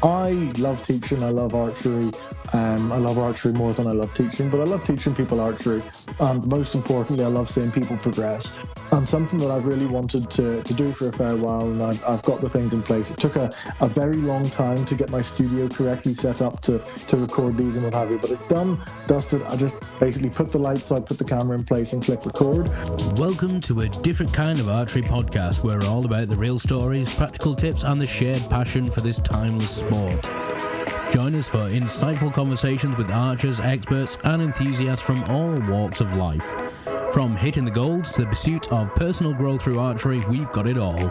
I love teaching. I love archery. I love archery more than I love teaching, but I love teaching people archery. And most importantly, I love seeing people progress. And something that I've really wanted to do for a fair while, and I've got the things in place. It took a very long time to get my studio correctly set up to record these and what have you, but it's done, dusted. I just basically put the lights out, put the camera in place and click record. Welcome to a different kind of archery podcast. We're all about the real stories, practical tips and the shared passion for this timeless sport. Join us for insightful conversations with archers, experts and enthusiasts from all walks of life. From hitting the golds to the pursuit of personal growth through archery, we've got it all.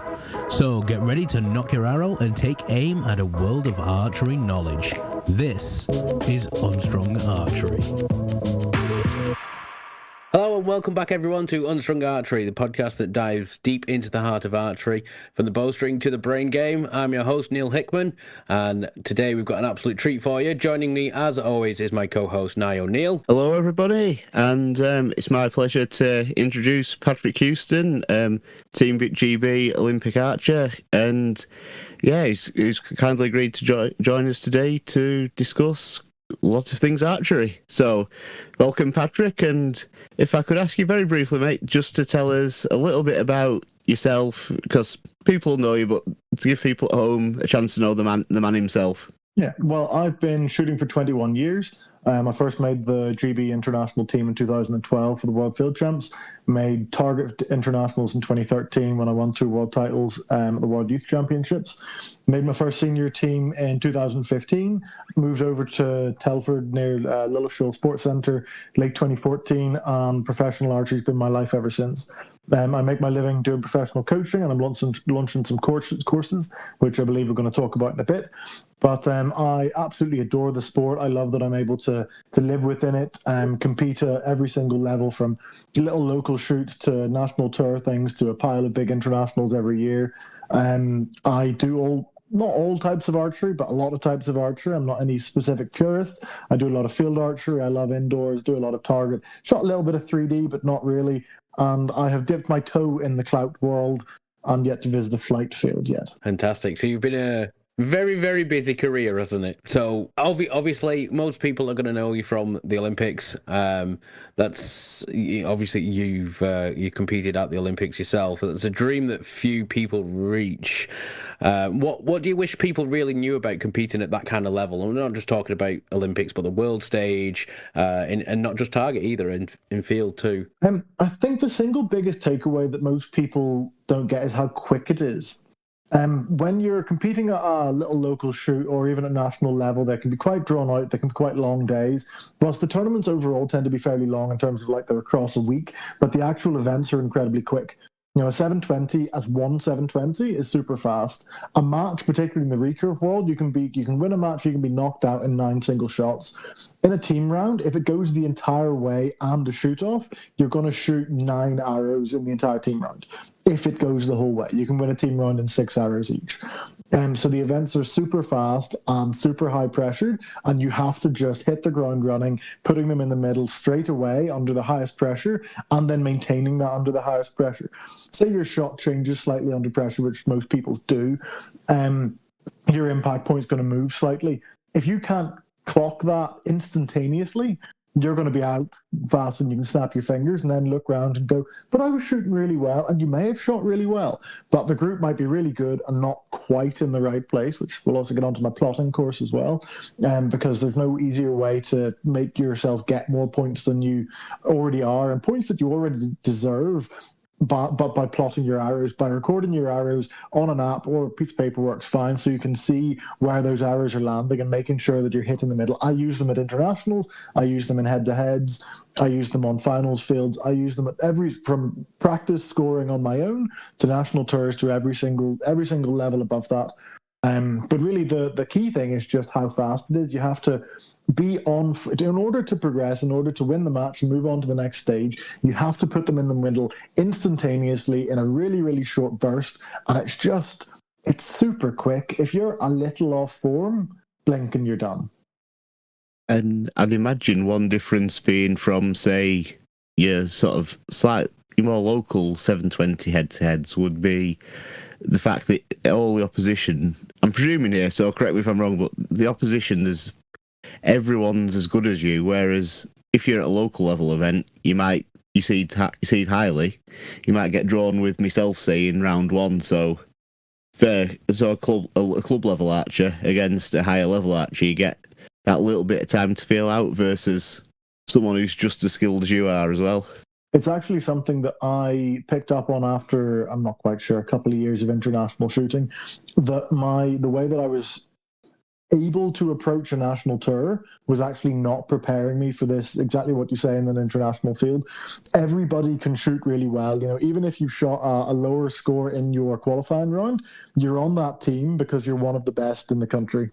So get ready to knock your arrow and take aim at a world of archery knowledge. This is Unstrung Archery. Hello and welcome back everyone to Unstrung Archery, the podcast that dives deep into the heart of archery, from the bowstring to the brain game. I'm your host Neil Hickman, and today we've got an absolute treat for you. Joining me as always is my co-host Nye O'Neil. Hello everybody, and it's my pleasure to introduce Patrick Huston, Team GB Olympic archer, and yeah, he's kindly agreed to join us today to discuss lots of things archery. So welcome Patrick, and if I could ask you very briefly, mate, just to tell us a little bit about yourself, because people know you, but to give people at home a chance to know the man himself. Yeah, well, I've been shooting for 21 years. I first made the GB international team in 2012 for the World Field Champs, made target internationals in 2013 when I won 2 world titles at the World Youth Championships, made my first senior team in 2015, moved over to Telford near Lilleshall Sports Centre late 2014, and professional archery has been my life ever since. I make my living doing professional coaching, and I'm launching some courses, which I believe we're going to talk about in a bit. But I absolutely adore the sport. I love that I'm able to live within it, compete at every single level, from little local shoots to national tour things to a pile of big internationals every year. I do not all types of archery, but a lot of types of archery. I'm not any specific purist. I do a lot of field archery. I love indoors, do a lot of target. Shot a little bit of 3D, but not really. And I have dipped my toe in the clout world and yet to visit a flight field yet. Fantastic. So you've been a very, very busy career, hasn't it? So obviously, most people are going to know you from the Olympics. That's obviously you competed at the Olympics yourself. It's a dream that few people reach. What do you wish people really knew about competing at that kind of level? And we're not just talking about Olympics, but the world stage, and not just target either, in field too. I think the single biggest takeaway that most people don't get is how quick it is. When you're competing at a little local shoot or even at national level, they can be quite drawn out. They can be quite long days. Whilst the tournaments overall tend to be fairly long in terms of like they're across a week, but the actual events are incredibly quick. You know, a 720 as one 720 is super fast. A match, particularly in the recurve world, you can win a match, you can be knocked out in 9 single shots. In a team round, if it goes the entire way and a shoot off, you're going to shoot 9 arrows in the entire team round. If it goes the whole way, you can win a team round in 6 arrows each. So the events are super fast and super high pressured, and you have to just hit the ground running, putting them in the middle straight away under the highest pressure, and then maintaining that under the highest pressure. Say your shot changes slightly under pressure, which most people do, your impact point is going to move slightly. If you can't clock that instantaneously, you're going to be out fast and you can snap your fingers and then look around and go, but I was shooting really well, and you may have shot really well, but the group might be really good and not quite in the right place, which we'll also get onto my plotting course as well, because there's no easier way to make yourself get more points than you already are, and points that you already deserve. But by plotting your arrows, by recording your arrows on an app or a piece of paper works fine, so you can see where those arrows are landing and making sure that you're hitting the middle. I use them at internationals, I use them in head-to-heads, I use them on finals fields, I use them at from practice scoring on my own to national tours to every single level above that. But really the key thing is just how fast it is. You have to be on, in order to progress, in order to win the match and move on to the next stage, you have to put them in the middle instantaneously in a really, really short burst. And it's super quick. If you're a little off form, blink and you're done. And I'd imagine one difference being from, say, your sort of slightly more local 720 head-to-heads would be the fact that all the opposition, I'm presuming here, so correct me if I'm wrong, but the opposition, everyone's as good as you, whereas if you're at a local level event, you seed highly, you might get drawn with myself, say, in round one, so a club level archer against a higher level archer, you get that little bit of time to feel out versus someone who's just as skilled as you are as well. It's actually something that I picked up on after, I'm not quite sure, a couple of years of international shooting, that the way that I was able to approach a national tour was actually not preparing me for this, exactly what you say, in an international field. Everybody can shoot really well. Even if you've shot a lower score in your qualifying round, you're on that team because you're one of the best in the country,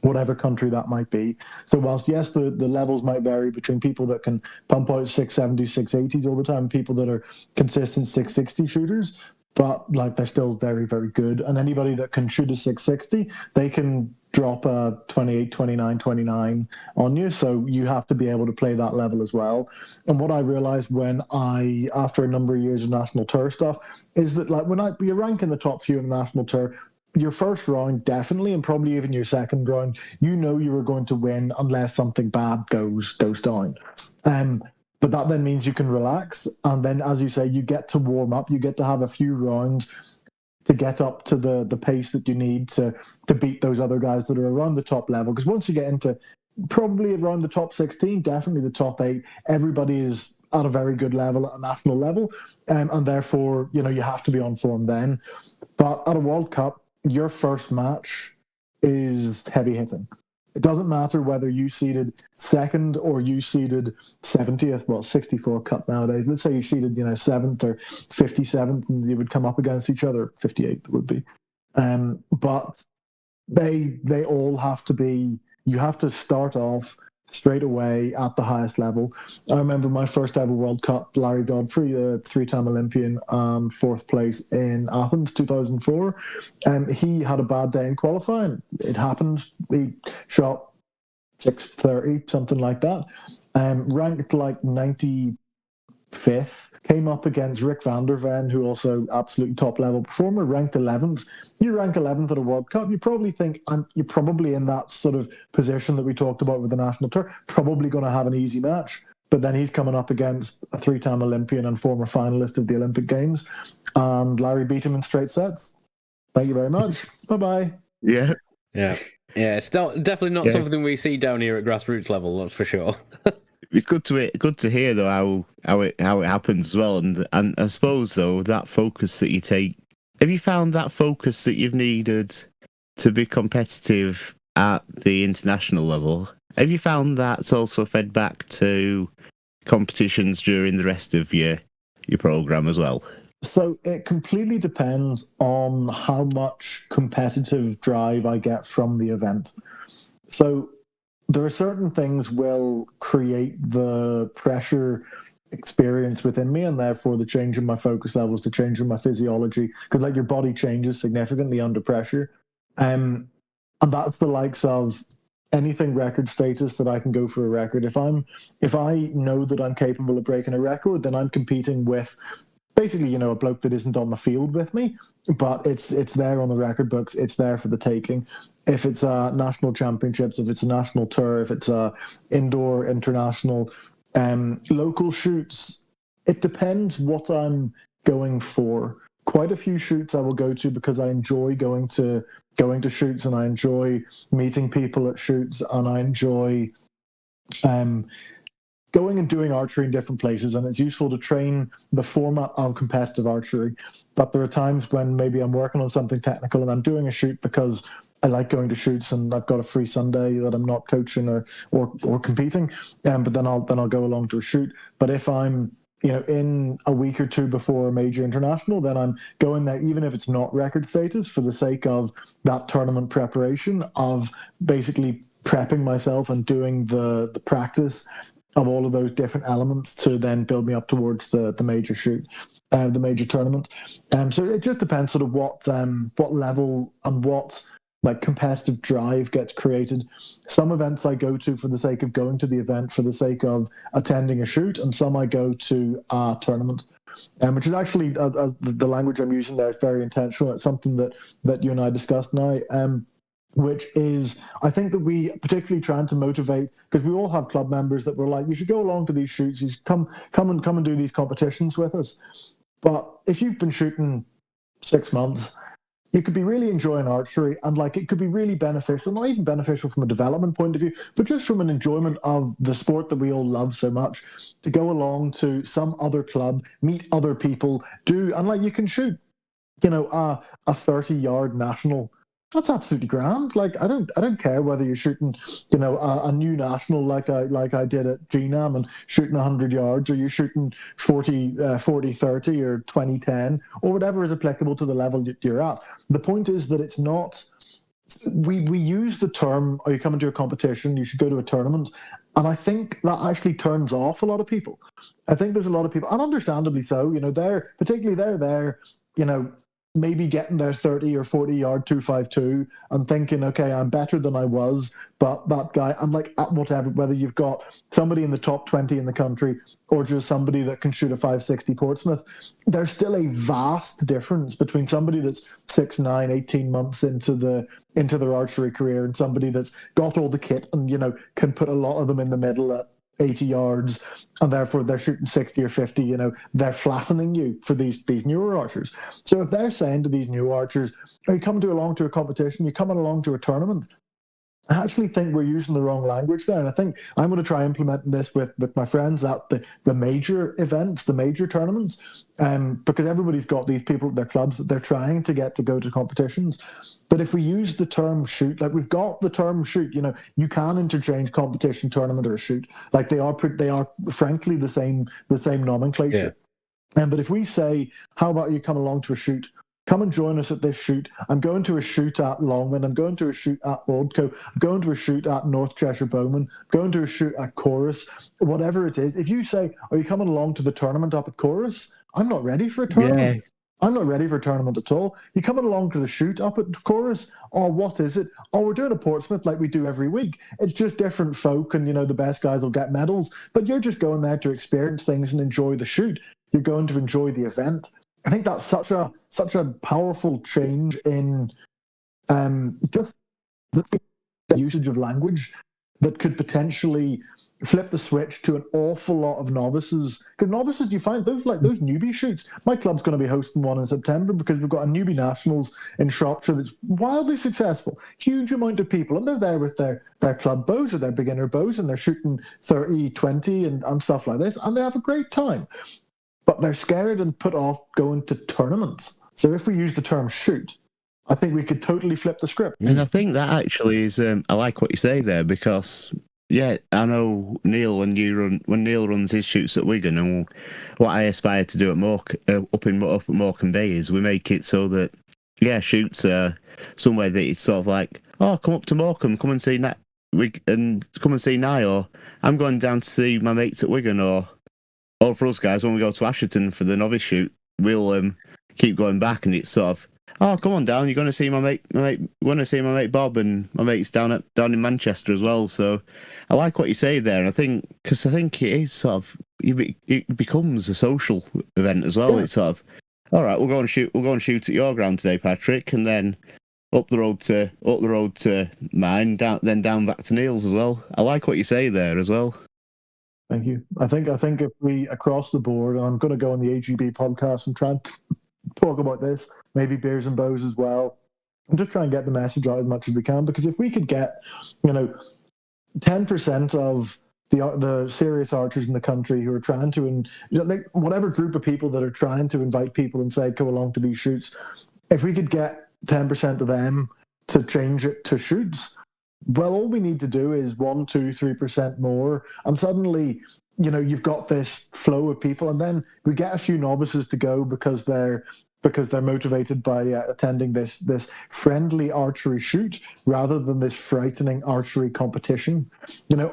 whatever country that might be. So whilst, yes, the levels might vary between people that can pump out 670s, 680s all the time, people that are consistent 660 shooters, but they're still very, very good. And anybody that can shoot a 660, they can drop a 28, 29, 29 on you. So you have to be able to play that level as well. And what I realized after a number of years of national tour stuff, is that when you rank in the top few in the national tour, your first round, definitely, and probably even your second round, you were going to win unless something bad goes down. But that then means you can relax. And then, as you say, you get to warm up. You get to have a few rounds to get up to the pace that you need to beat those other guys that are around the top level. Because once you get into probably around the top 16, definitely the top 8, everybody is at a very good level, at a national level. And therefore, you have to be on form then. But at a World Cup, your first match is heavy hitting. It doesn't matter whether you seeded second or you seeded 70th, well, 64 Cup nowadays. Let's say you seeded, 7th or 57th, and you would come up against each other. 58th would be. But they all have to be, you have to start off straight away at the highest level. I remember my first ever World Cup, Larry Godfrey, a 3-time Olympian, 4th place in Athens, 2004. He had a bad day in qualifying. It happened. He shot 630, something like that. Ranked 95th. Came up against Rick van der Ven, who also absolute top-level performer, ranked 11th. You rank 11th at a World Cup, you probably think, you're probably in that sort of position that we talked about with the national tour, probably going to have an easy match. But then he's coming up against a 3-time Olympian and former finalist of the Olympic Games, and Larry beat him in straight sets. Thank you very much. Bye-bye. Yeah. It's definitely not something we see down here at grassroots level, that's for sure. It's good to hear though how it happens as well, and I suppose though that focus that you take. Have you found that focus that you've needed to be competitive at the international level? Have you found that's also fed back to competitions during the rest of your program as well? So it completely depends on how much competitive drive I get from the event. So there are certain things will create the pressure experience within me, and therefore the change in my focus levels, the change in my physiology, because your body changes significantly under pressure. And that's the likes of anything record status that I can go for a record. If I know that I'm capable of breaking a record, then I'm competing with basically, a bloke that isn't on the field with me, but it's there on the record books. It's there for the taking. If it's national championships, if it's a national tour, if it's indoor, international, local shoots, it depends what I'm going for. Quite a few shoots I will go to because I enjoy going to shoots, and I enjoy meeting people at shoots, and I enjoy going and doing archery in different places, and it's useful to train the format of competitive archery. But there are times when maybe I'm working on something technical and I'm doing a shoot because I like going to shoots and I've got a free Sunday that I'm not coaching or competing, but then I'll go along to a shoot. But if I'm in a week or two before a major international, then I'm going there, even if it's not record status, for the sake of that tournament preparation, of basically prepping myself and doing the practice of all of those different elements to then build me up towards the major shoot, the major tournament. So it just depends sort of what level and what competitive drive gets created. Some events I go to for the sake of going to the event, for the sake of attending a shoot, and some I go to a tournament. which is actually the language I'm using there is very intentional. It's something that you and I discussed now. Which is, I think that we particularly trying to motivate, because we all have club members that were like, you should go along to these shoots, you should come and do these competitions with us. But if you've been shooting 6 months, you could be really enjoying archery, and like it could be really beneficial, not even beneficial from a development point of view, but just from an enjoyment of the sport that we all love so much, to go along to some other club, meet other people, and like you can shoot, a 30-yard national. That's absolutely grand. Like I don't care whether you're shooting, a new national like I did at GNAM and shooting 100 yards, or you're shooting 40, 30 or 20-10 or whatever is applicable to the level that you're at. The point is that it's not. We use the term, "Are you coming to a competition? You should go to a tournament," and I think that actually turns off a lot of people. I think there's a lot of people, and understandably so. They're there. Maybe getting their 30 or 40 yard 252 and thinking, okay, I'm better than I was, but that guy, I'm like, at whatever, whether you've got somebody in the top 20 in the country or just somebody that can shoot a 560 Portsmouth, there's still a vast difference between somebody that's 6, 9, 18 months into their archery career and somebody that's got all the kit and, can put a lot of them in the middle at 80 yards, and therefore they're shooting 60 or 50, they're flattening you for these newer archers. So if they're saying to these new archers, are you coming along to a competition, you're coming along to a tournament, I actually think we're using the wrong language there. And I think I'm going to try implementing this with my friends at the major events, the major tournaments, because everybody's got these people at their clubs that they're trying to get to go to competitions. But if we use the term shoot, like we've got the term shoot, you can interchange competition, tournament, or shoot. Like they are frankly the same nomenclature. Yeah. But if we say, how about you come along to a shoot? Come and join us at this shoot. I'm going to a shoot at Longman. I'm going to a shoot at Oldco. I'm going to a shoot at North Cheshire Bowman. I'm going to a shoot at Chorus. Whatever it is. If you say, are you coming along to the tournament up at Chorus? I'm not ready for a tournament. Yeah. I'm not ready for a tournament at all. You coming along to the shoot up at Chorus? Oh, what is it? Oh, we're doing a Portsmouth like we do every week. It's just different folk, and the best guys will get medals. But you're just going there to experience things and enjoy the shoot. You're going to enjoy the event. I think that's such a powerful change in just the usage of language that could potentially flip the switch to an awful lot of novices. Because novices, you find those newbie shoots. My club's going to be hosting one in September because we've got a newbie nationals in Shropshire that's wildly successful. Huge amount of people, and they're there with their club bows or their beginner bows, and they're shooting 30, 20 and stuff like this, and they have a great time. But they're scared and put off going to tournaments. So if we use the term shoot, I think we could totally flip the script. And I think that actually is, I like what you say there, because, yeah, I know Neil, when Neil runs his shoots at Wigan, and what I aspire to do at up at Morecambe Bay is we make it so that, shoots are somewhere that it's sort of like, oh, come up to Morecambe, come and see Nye, or I'm going down to see my mates at Wigan, or for us guys, when we go to Asherton for the novice shoot, we'll keep going back, and it's sort of, oh, come on down, you're going to see my mate, going to see my mate Bob, and my mate's down in Manchester as well. So I like what you say there, and I think it is sort of, it becomes a social event as well. Yeah. It's sort of, all right, we'll go and shoot at your ground today, Patrick, and then up the road to mine, down back to Neil's as well. I like what you say there as well. Thank you. I think if we, across the board, and I'm going to go on the AGB podcast and try and talk about this, maybe beers and bows as well, and just try and get the message out as much as we can, because if we could get 10% of the serious archers in the country who are trying to, whatever group of people that are trying to invite people and say, go along to these shoots, if we could get 10% of them to change it to shoots, well, all we need to do is 1%, 2%, 3% more, and suddenly, you've got this flow of people, and then we get a few novices to go because they're motivated by attending this friendly archery shoot rather than this frightening archery competition.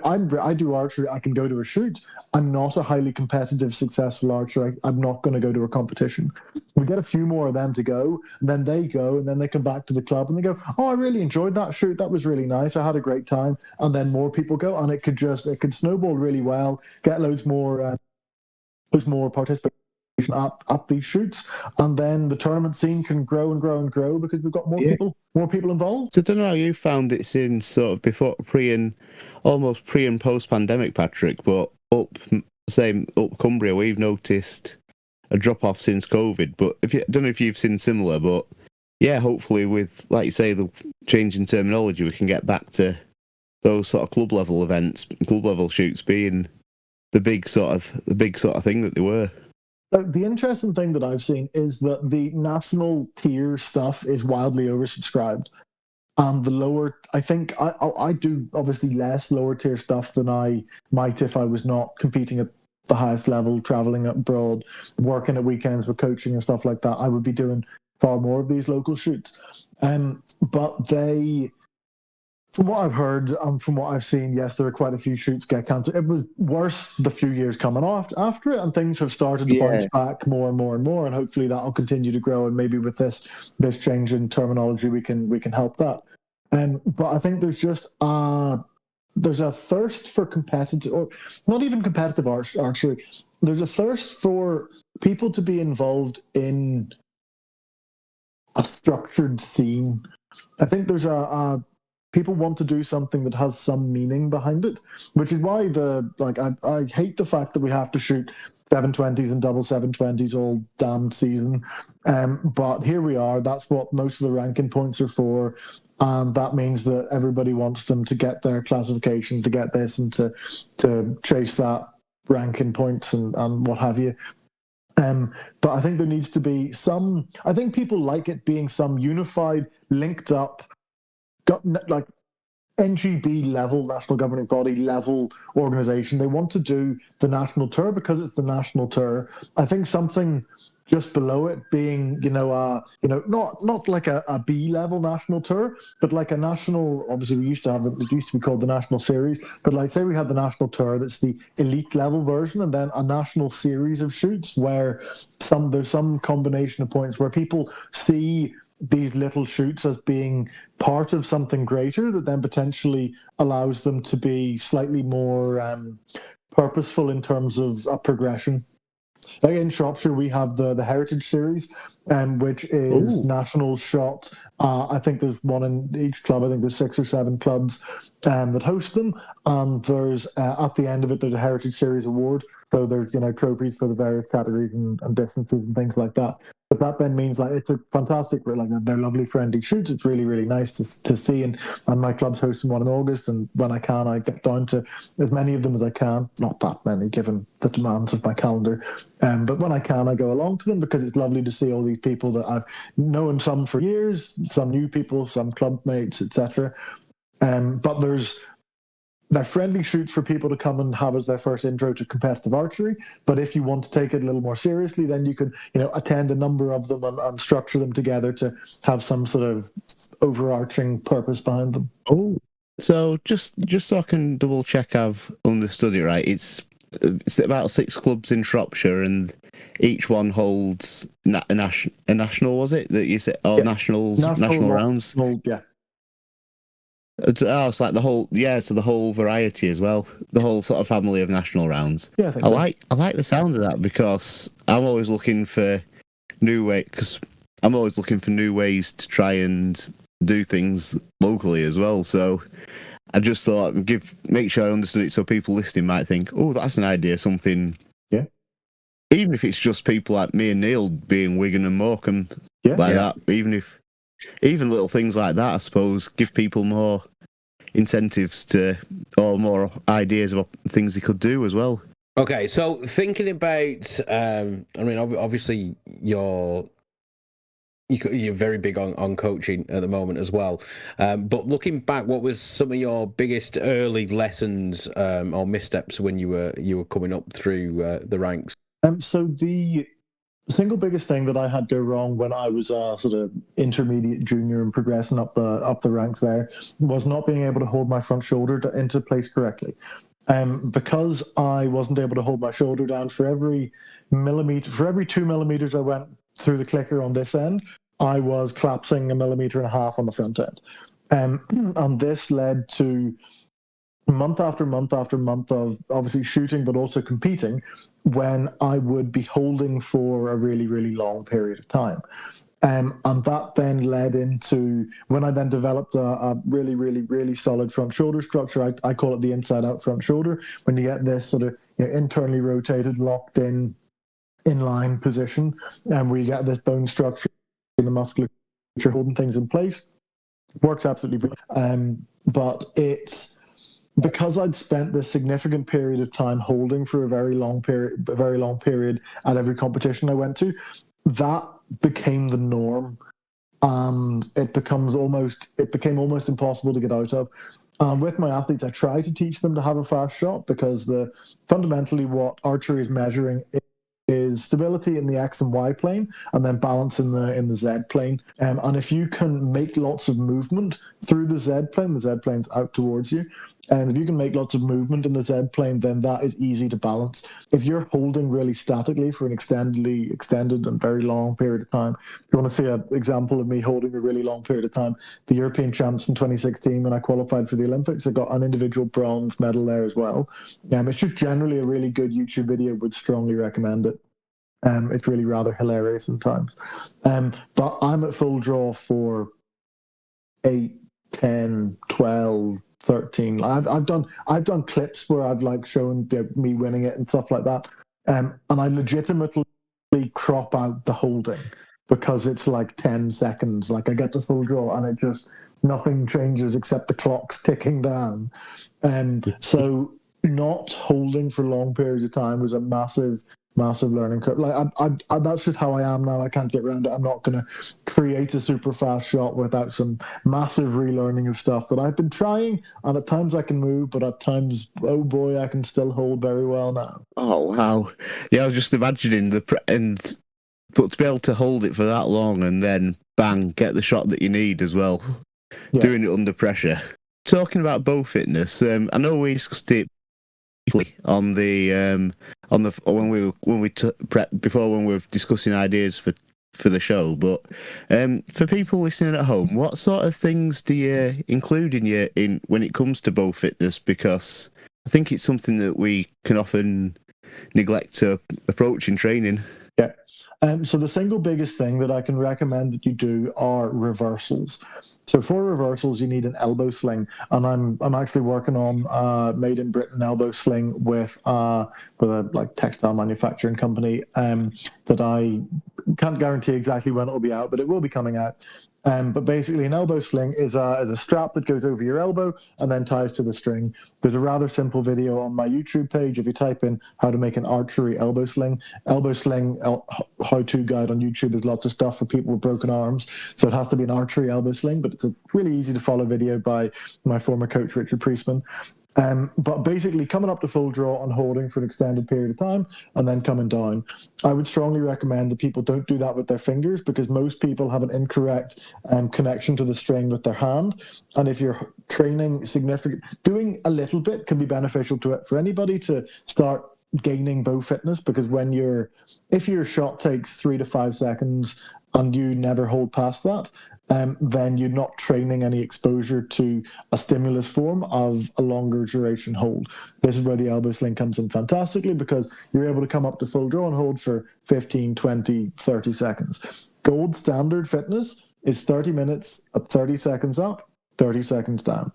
I do archery. I can go to a shoot. I'm not a highly competitive, successful archer. I'm not going to go to a competition. We get a few more of them to go, and then they go, and then they come back to the club and they go, oh, I really enjoyed that shoot. That was really nice. I had a great time. And then more people go, and it could snowball really well, get loads more participants at these shoots, and then the tournament scene can grow and grow and grow because we've got more people involved. So I don't know how you found it since sort of before almost pre and post pandemic, Patrick, but up Cumbria we've noticed a drop off since COVID. But I don't know if you've seen similar, but yeah, hopefully with, like you say, the change in terminology, we can get back to those sort of club level events, club level shoots being the big sort of thing that they were. The interesting thing that I've seen is that the national tier stuff is wildly oversubscribed. And the lower, I think I do obviously less lower tier stuff than I might if I was not competing at the highest level, traveling abroad, working at weekends with coaching and stuff like that. I would be doing far more of these local shoots. But they, from what I've heard and from what I've seen, yes, there are quite a few shoots get cancelled. It was worse the few years coming after it, and things have started to bounce back more and more and more, and hopefully that will continue to grow. And maybe with this change in terminology, we can help that. But I think there's just there's a thirst for competitive, or not even competitive archery. There's a thirst for people to be involved in a structured scene. I think there's people want to do something that has some meaning behind it, which is why I hate the fact that we have to shoot 720s and double 720s all damn season. But here we are. That's what most of the ranking points are for. And that means that everybody wants them to get their classifications, to get this, and to chase that ranking points and what have you. But I think there needs to be I think people like it being some unified, linked up, like NGB level, national governing body level organization. They want to do the national tour because it's the national tour. I think something just below it being, not like a B level national tour, but like a national. Obviously, it used to be called the national series. But like, say we had the national tour, that's the elite level version, and then a national series of shoots where there's some combination of points where people see these little shoots as being part of something greater that then potentially allows them to be slightly more purposeful in terms of a progression. Like in Shropshire, we have the Heritage Series, which is national shot. I think there's one in each club. I think there's 6 or 7 clubs that host them. And there's at the end of it, there's a Heritage Series award. So there's trophies for the various categories and distances and things like that. But that then means like it's a fantastic, like they're lovely friendly shoots. It's really, really nice to see. And my club's hosting one in August, and when I can, I get down to as many of them as I can. Not that many, given the demands of my calendar. But when I can, I go along to them because it's lovely to see all these people that I've known, some for years, some new people, some club mates, etc. But they're friendly shoots for people to come and have as their first intro to competitive archery. But if you want to take it a little more seriously, then you can, attend a number of them and structure them together to have some sort of overarching purpose behind them. Oh, so just so I can double check I've understood it right, it's about 6 clubs in Shropshire, and each one holds a national, was it that you said? Oh, yeah. National rounds. Yeah. It's like the whole variety as well, the whole sort of family of national rounds. Yeah, I like the sound of that because I'm always looking for new ways to try and do things locally as well. So I just thought make sure I understood it so people listening might think, oh, that's an idea, something. Yeah. Even if it's just people like me and Neil being Wigan and Morecambe that, even little things like that, I suppose, give people more incentives or more ideas of things they could do as well. Okay, so thinking about, obviously you're very big on coaching at the moment as well. But looking back, what was some of your biggest early lessons or missteps when you were coming up through the ranks? So the single biggest thing that I had go wrong when I was a sort of intermediate junior and progressing up the ranks there was not being able to hold my front shoulder into place correctly. Because I wasn't able to hold my shoulder down for every 2 millimeters I went through the clicker on this end, I was collapsing 1.5 millimeters on the front end. And this led to month after month after month of obviously shooting, but also competing, when I would be holding for a really, really long period of time. And that then led into when I then developed a really, really, really solid front shoulder structure. I call it the inside out front shoulder. When you get this sort of internally rotated, locked in line position, and where you get this bone structure in the musculature holding things in place, works absolutely brilliant. But it's because I'd spent this significant period of time holding for a very long period at every competition I went to, that became the norm, and it became almost impossible to get out of. With my athletes, I try to teach them to have a fast shot, because fundamentally what archery is measuring is stability in the X and Y plane, and then balance in the Z plane. And if you can make lots of movement through the Z plane's out towards you. And if you can make lots of movement in the Z plane, then that is easy to balance. If you're holding really statically for an extended and very long period of time, if you want to see an example of me holding a really long period of time, the European champs in 2016, when I qualified for the Olympics, I got an individual bronze medal there as well. It's just generally a really good YouTube video. Would strongly recommend it. It's really rather hilarious sometimes. But I'm at full draw for 8, 10, 12, 13. I've done clips where I've like shown me winning it and stuff like that. And I legitimately crop out the holding, because it's like 10 seconds. Like I get to full draw and it just, nothing changes except the clock's ticking down. So not holding for long periods of time was a massive learning curve. Like I that's just how I am now. I can't get around it. I'm not going to create a super fast shot without some massive relearning of stuff that I've been trying. And at times I can move, but at times, oh boy, I can still hold very well now. Oh wow! Yeah, I was just imagining but to be able to hold it for that long and then bang, get the shot that you need as well, doing it under pressure. Talking about bow fitness, I know we discussed it on the when we were discussing ideas for the show, but for people listening at home, what sort of things do you include in when it comes to bow fitness? Because I think it's something that we can often neglect to approach in training. Yeah. So the single biggest thing that I can recommend that you do are reversals. So for reversals, you need an elbow sling, and I'm actually working on made in Britain elbow sling with a like textile manufacturing company that I can't guarantee exactly when it'll be out, but it will be coming out. But basically, an elbow sling is a strap that goes over your elbow and then ties to the string. There's a rather simple video on my YouTube page. If you type in how to make an archery elbow sling how-to guide on YouTube, is lots of stuff for people with broken arms. So it has to be an archery elbow sling, but it's a really easy to follow video by my former coach, Richard Priestman. But basically coming up to full draw and holding for an extended period of time and then coming down. I would strongly recommend that people don't do that with their fingers, because most people have an incorrect connection to the string with their hand. And if you're training doing a little bit can be beneficial to it for anybody to start gaining bow fitness, because if your shot takes 3 to 5 seconds and you never hold past that, then you're not training any exposure to a stimulus form of a longer duration hold. This is where the elbow sling comes in fantastically, because you're able to come up to full draw and hold for 15, 20, 30 seconds. Gold standard fitness is 30 minutes at 30 seconds up, 30 seconds down.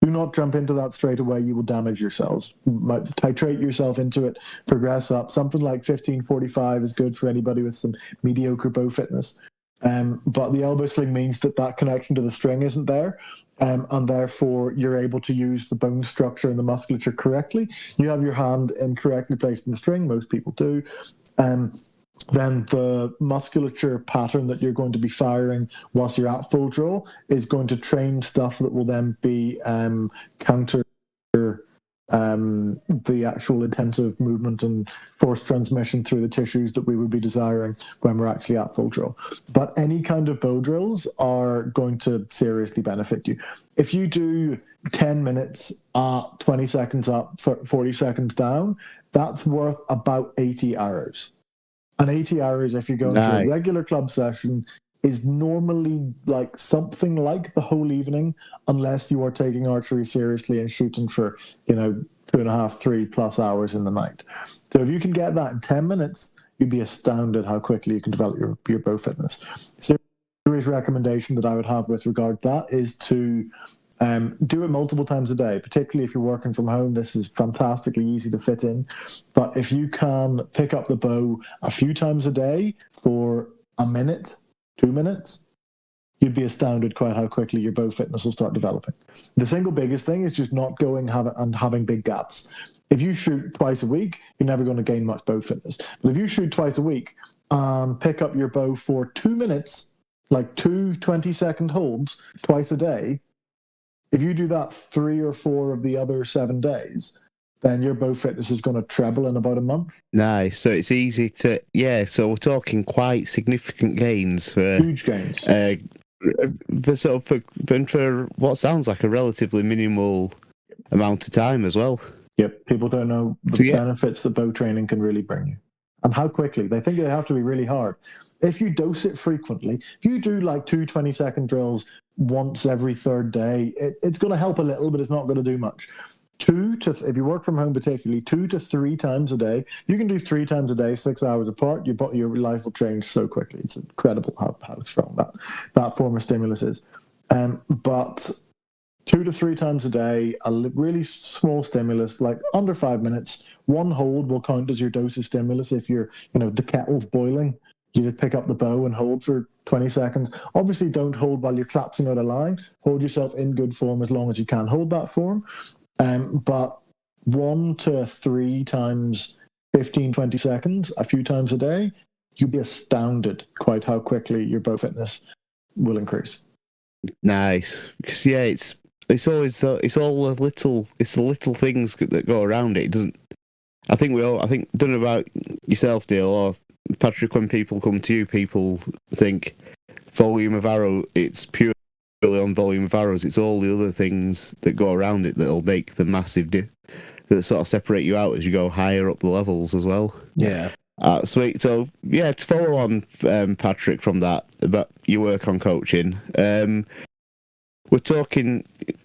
Do not jump into that straight away. You will damage yourselves. Titrate yourself into it, progress up. Something like 15:45 is good for anybody with some mediocre bow fitness. But the elbow sling means that connection to the string isn't there, and therefore you're able to use the bone structure and the musculature correctly. You have your hand incorrectly placed in the string, most people do. Then the musculature pattern that you're going to be firing whilst you're at full draw is going to train stuff that will then be counter the actual intensive movement and force transmission through the tissues that we would be desiring when we're actually at full draw. But any kind of bow drills are going to seriously benefit you. If you do 10 minutes at 20 seconds up, 40 seconds down, that's worth about 80 hours. And 80 hours, if you go into a regular club session, is normally like something like the whole evening, unless you are taking archery seriously and shooting for, 2.5, 3+ hours in the night. So if you can get that in 10 minutes, you'd be astounded how quickly you can develop your bow fitness. Serious recommendation that I would have with regard to that is to do it multiple times a day, particularly if you're working from home. This is fantastically easy to fit in. But if you can pick up the bow a few times a day for a minute, 2 minutes, you'd be astounded quite how quickly your bow fitness will start developing. The single biggest thing is just not going and having big gaps. If you shoot twice a week, you're never going to gain much bow fitness. But if you shoot twice a week and pick up your bow for 2 minutes, like 2 20-second holds twice a day, if you do that 3 or 4 of the other 7 days, then your bow fitness is going to treble in about a month. Nice. So it's easy to, so we're talking quite significant gains for... Huge gains. For what sounds like a relatively minimal amount of time as well. Yep, people don't know the benefits that bow training can really bring you. And how quickly. They think they have to be really hard. If you dose it frequently, if you do like 2 20-second drills once every third day, it's going to help a little, but it's not going to do much. If you work from home particularly, 2 to 3 times a day. You can do 3 times a day, 6 hours apart. Your life will change so quickly. It's incredible how strong that form of stimulus is. But 2 to 3 times a day, a really small stimulus, like under 5 minutes. 1 hold will count as your dose of stimulus. If the kettle's boiling, you just pick up the bow and hold for 20 seconds. Obviously, don't hold while you're collapsing out a line. Hold yourself in good form as long as you can hold that form. But 1 to 3 times 15, 20 seconds, a few times a day, you'd be astounded quite how quickly your bow fitness will increase. Nice. Because it's always the little things that go around it. It doesn't. I don't know about yourself, Dale, or Patrick. When people come to you, people think volume of arrow. It's purely on volume of arrows. It's all the other things that go around it that'll make the massive that sort of separate you out as you go higher up the levels as well. Yeah. Sweet. So to follow on, Patrick, from that about your work on coaching. We're talking,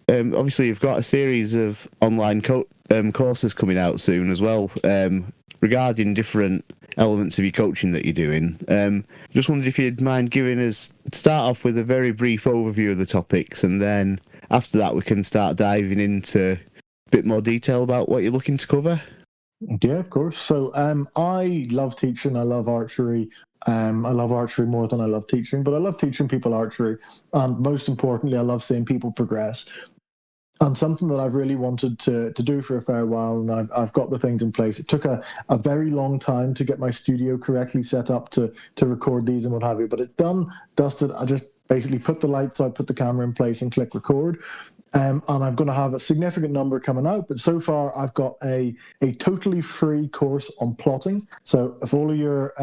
obviously you've got a series of online courses coming out soon as well, regarding different elements of your coaching that you're doing. Just wondered if you'd mind start off with a very brief overview of the topics, and then after that we can start diving into a bit more detail about what you're looking to cover. Yeah, of course. So I love teaching. I love archery. I love archery more than I love teaching, but I love teaching people archery. And most importantly, I love seeing people progress. And something that I've really wanted to do for a fair while, and I've got the things in place. It took a very long time to get my studio correctly set up to record these and what have you, but it's done, dusted. I just basically put the lights out, put the camera in place and click record. And I'm going to have a significant number coming out, but so far I've got a totally free course on plotting. So if all of your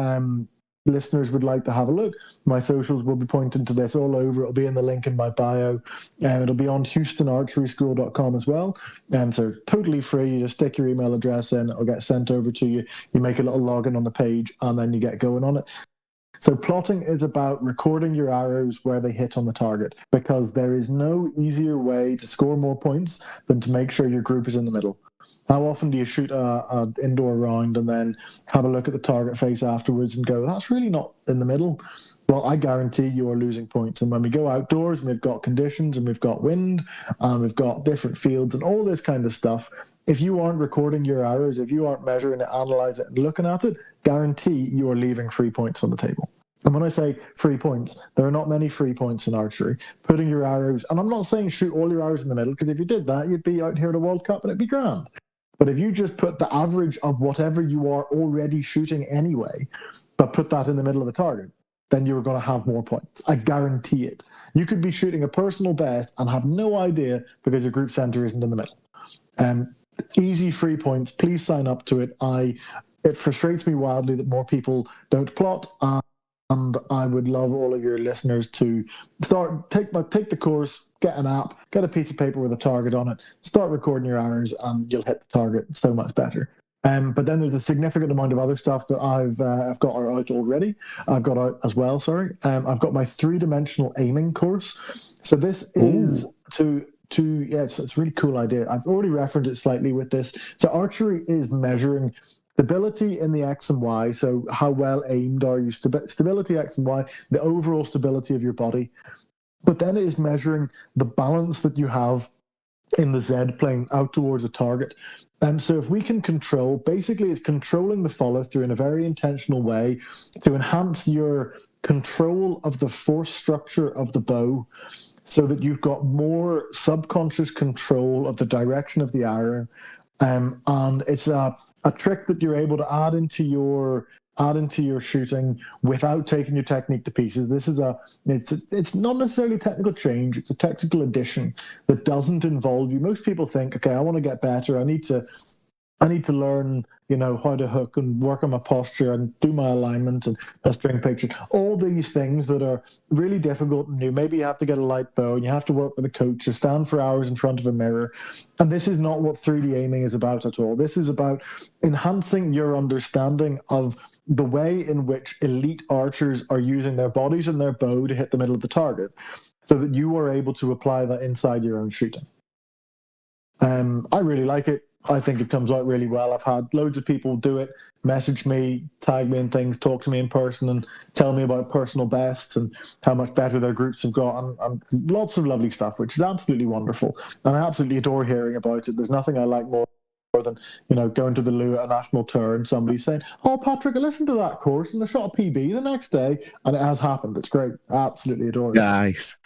listeners would like to have a look, my socials will be pointing to this all over. It'll be in the link in my bio, and it'll be on HustonArcherySchool.com as well. And so totally free. You just stick your email address in, it'll get sent over to you. You make a little login on the page, and then you get going on it. So plotting is about recording your arrows where they hit on the target, because there is no easier way to score more points than to make sure your group is in the middle. How often do you shoot an indoor round and then have a look at the target face afterwards and go, that's really not in the middle? Well, I guarantee you are losing points. And when we go outdoors, and we've got conditions and we've got wind and we've got different fields and all this kind of stuff, if you aren't recording your arrows, if you aren't measuring it, analysing it and looking at it, guarantee you are leaving 3 points on the table. And when I say 3 points, there are not many 3 points in archery. Putting your arrows, and I'm not saying shoot all your arrows in the middle, because if you did that, you'd be out here at a World Cup and it'd be grand. But if you just put the average of whatever you are already shooting anyway, but put that in the middle of the target, then you're going to have more points. I guarantee it. You could be shooting a personal best and have no idea because your group center isn't in the middle. Easy 3 points. Please sign up to it. It frustrates me wildly that more people don't plot. And I would love all of your listeners to take the course, get an app, get a piece of paper with a target on it, start recording your arrows, and you'll hit the target so much better. But then there's a significant amount of other stuff that I've got out already. I've got out as well. Sorry, I've got my 3-dimensional aiming course. So this is it's a really cool idea. I've already referenced it slightly with this. So archery is measuring stability in the X and Y. So how well aimed are you? Stability X and Y, the overall stability of your body. But then it is measuring the balance that you have in the Z plane out towards a target. So if we can control, basically it's controlling the follow through in a very intentional way to enhance your control of the force structure of the bow so that you've got more subconscious control of the direction of the arrow. And it's a trick that you're able to add into your shooting without taking your technique to pieces. It's not necessarily a technical change, it's a technical addition that doesn't involve you. Most people think, okay, I want to get better, I need to learn, how to hook and work on my posture and do my alignment and a string picture. All these things that are really difficult and new. Maybe you have to get a light bow and you have to work with a coach or stand for hours in front of a mirror. And this is not what 3D aiming is about at all. This is about enhancing your understanding of the way in which elite archers are using their bodies and their bow to hit the middle of the target so that you are able to apply that inside your own shooting. I really like it. I think it comes out really well. I've had loads of people do it, message me, tag me in things, talk to me in person and tell me about personal bests and how much better their groups have got and lots of lovely stuff, which is absolutely wonderful. And I absolutely adore hearing about it. There's nothing I like more than, going to the loo at a national tour and somebody saying, oh, Patrick, I listened to that course and I shot a PB the next day. And it has happened. It's great. I absolutely adore it. Nice.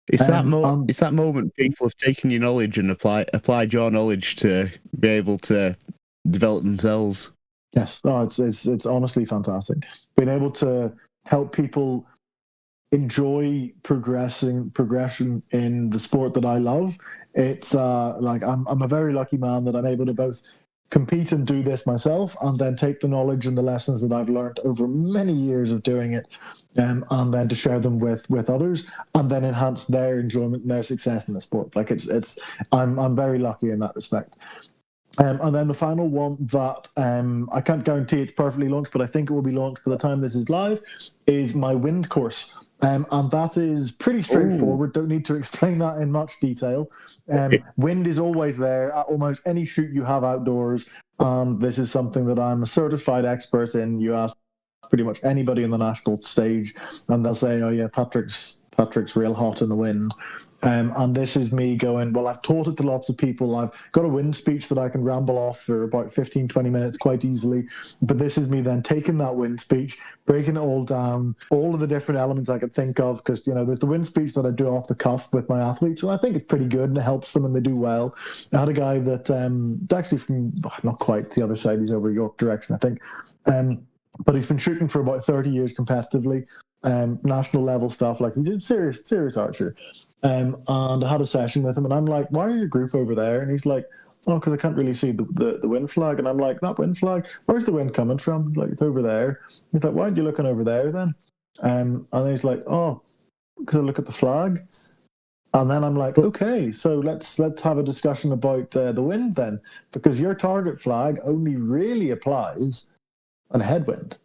It's that moment people have taken your knowledge and applied your knowledge to be able to develop themselves. Yes, it's honestly fantastic. Being able to help people enjoy progression in the sport that I love. It's I'm a very lucky man that I'm able to both compete and do this myself, and then take the knowledge and the lessons that I've learned over many years of doing it, and then to share them with others, and then enhance their enjoyment and their success in the sport. Like I'm very lucky in that respect. And then the final one that I can't guarantee it's perfectly launched, but I think it will be launched by the time this is live, is my wind course. And that is pretty straightforward. Don't need to explain that in much detail. Wind is always there at almost any shoot you have outdoors. This is something that I'm a certified expert in. You ask pretty much anybody in the national stage and they'll say, oh yeah, Patrick's real hot in the wind. And this is me going, well, I've taught it to lots of people. I've got a wind speech that I can ramble off for about 15, 20 minutes quite easily. But this is me then taking that wind speech, breaking it all down, all of the different elements I could think of, because, there's the wind speech that I do off the cuff with my athletes, and I think it's pretty good and it helps them and they do well. I had a guy that actually from, not quite the other side, he's over York direction, I think. But he's been shooting for about 30 years competitively. National level stuff, like he's a serious archer. And I had a session with him and I'm like, why are your group over there? And he's like, oh, because I can't really see the wind flag. And I'm like, that wind flag, where's the wind coming from? He's like, it's over there. He's like, why aren't you looking over there then? And then he's like, oh, because I look at the flag. And then I'm like, okay, so let's have a discussion about the wind then, because your target flag only really applies on a headwind.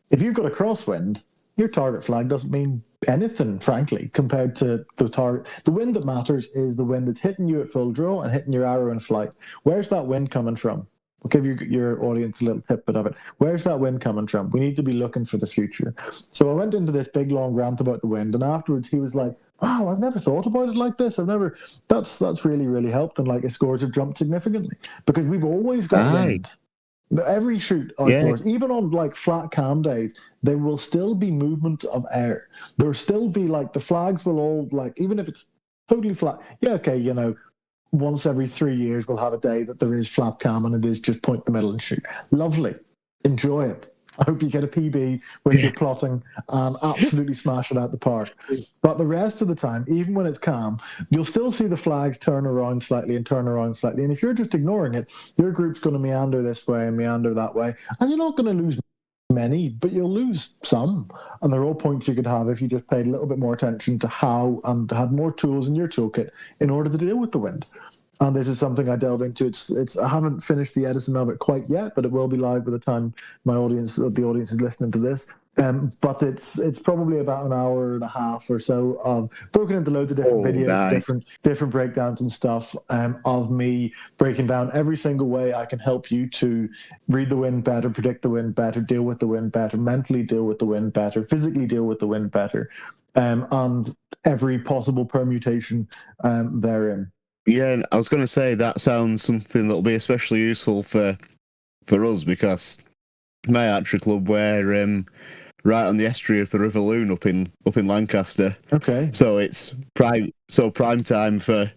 If you've got a crosswind, your target flag doesn't mean anything, frankly, compared to the target. The wind that matters is the wind that's hitting you at full draw and hitting your arrow in flight. Where's that wind coming from? I'll give your audience a little tidbit of it. Where's that wind coming from? We need to be looking for the future. So I went into this big long rant about the wind, and afterwards he was like, wow, I've never thought about it like this. That's really, really helped. And like his scores have jumped significantly because we've always got wind. Every shoot outdoors, even on like flat cam days, there will still be movement of air. There will still be like the flags will all like, even if it's totally flat, once every 3 years we'll have a day that there is flat cam and it is just point the middle and shoot. Lovely. Enjoy it. I hope you get a PB when you're plotting and absolutely smash it out the park. But the rest of the time, even when it's calm, you'll still see the flags turn around slightly. And if you're just ignoring it, your group's going to meander this way and meander that way. And you're not going to lose many, but you'll lose some. And they're all points you could have if you just paid a little bit more attention to how and had more tools in your toolkit in order to deal with the wind. and this is something I delve into. It's I haven't finished the editing of it quite yet, but it will be live by the time the audience is listening to this. But it's probably about an hour and a half or so of broken into loads of different videos, nice. different breakdowns and stuff, of me breaking down every single way I can help you to read the wind better, predict the wind better, deal with the wind better, mentally deal with the wind better, physically deal with the wind better, and every possible permutation therein. Yeah, and I was going to say that sounds something that'll be especially useful for us, because my archery club, we're right on the estuary of the River Lune up in Lancaster. Okay. So it's prime time for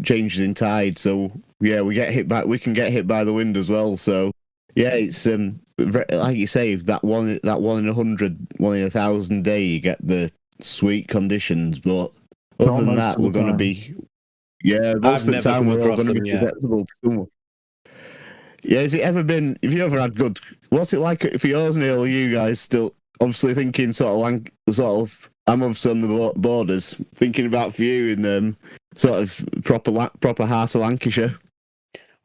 changes in tide. So yeah, we can get hit by the wind as well. So yeah, it's like you say, that one in 100, 1 in 1,000 day, you get the sweet conditions. But other than that, we're going to be most of the time we're all going to be susceptible to someone. Yeah, have you ever had good, what's it like for yours, Neil? Are you guys still obviously thinking I'm obviously on the borders, thinking about for you in sort of proper heart of Lancashire?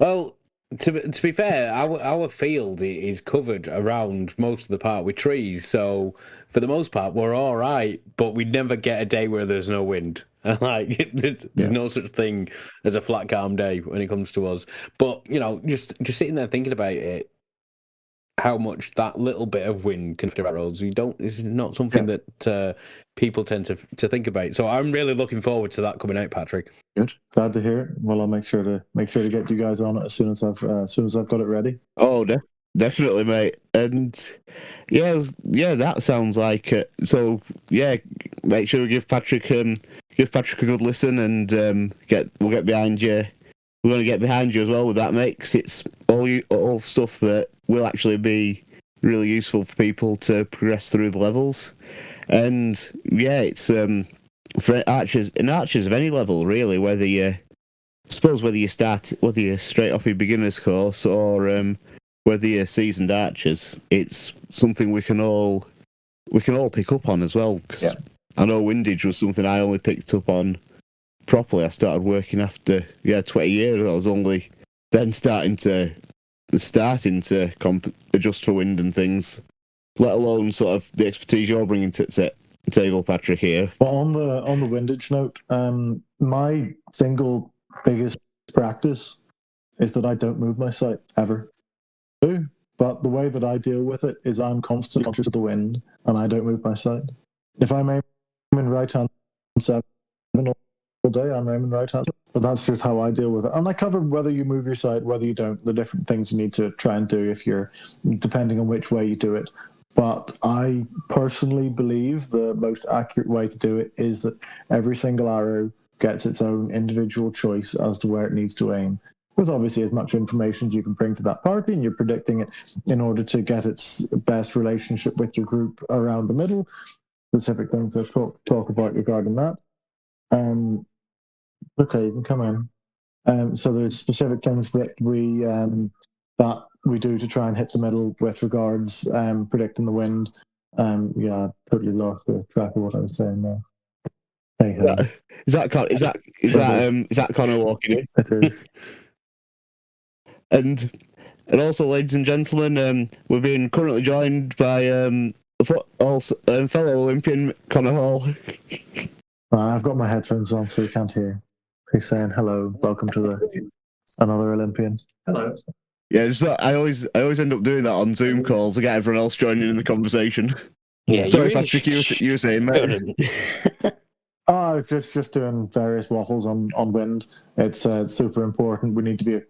Well, to be fair, our field is covered around most of the part with trees, so for the most part we're all right. But we never get a day where there's no wind. Like there's no such thing as a flat, calm day when it comes to us. But just sitting there thinking about it, how much that little bit of wind can affect our roads. This is not something that people tend to think about. So I'm really looking forward to that coming out, Patrick. Good, glad to hear it. Well, I'll make sure to get you guys on it as soon as I've got it ready. Oh, definitely, mate. And yeah, that sounds like it. So yeah, make sure we give Patrick a good listen, and we'll get behind you. We're going to get behind you as well with that, mate, because it's all stuff that will actually be really useful for people to progress through the levels. And yeah, it's for archers of any level, really, whether you're straight off your beginner's course or whether you're seasoned archers, it's something we can all pick up on as well. Because I know windage was something I only picked up on properly. I started working after 20 years. I was only then starting to adjust for wind and things, let alone sort of the expertise you're bringing to the table, Patrick, here. Well, on the windage note, my single biggest practice is that I don't move my sight ever. But the way that I deal with it is I'm constantly conscious of the wind and I don't move my sight. If I'm aiming right hand 7 all day, I'm aiming right hand. But that's just how I deal with it. And I cover whether you move your sight, whether you don't, the different things you need to try and do depending on which way you do it. But I personally believe the most accurate way to do it is that every single arrow gets its own individual choice as to where it needs to aim, with obviously as much information as you can bring to that party, and you're predicting it in order to get its best relationship with your group around the middle. Specific things to talk about regarding that. Okay, you can come in. So there's specific things that we do to try and hit the middle with regards predicting the wind. I totally lost the track of what I was saying there. Hey, is that Connor walking in? It is. And also, ladies and gentlemen, we're being currently joined by fellow Olympian Connor Hall. I've got my headphones on, so you can't hear. He's saying hello, welcome to another Olympian. Hello. Yeah, I always end up doing that on Zoom calls to get everyone else joining in the conversation. Yeah, sorry, Patrick, you were saying, mate. Just doing various waffles on wind. It's super important. We need to be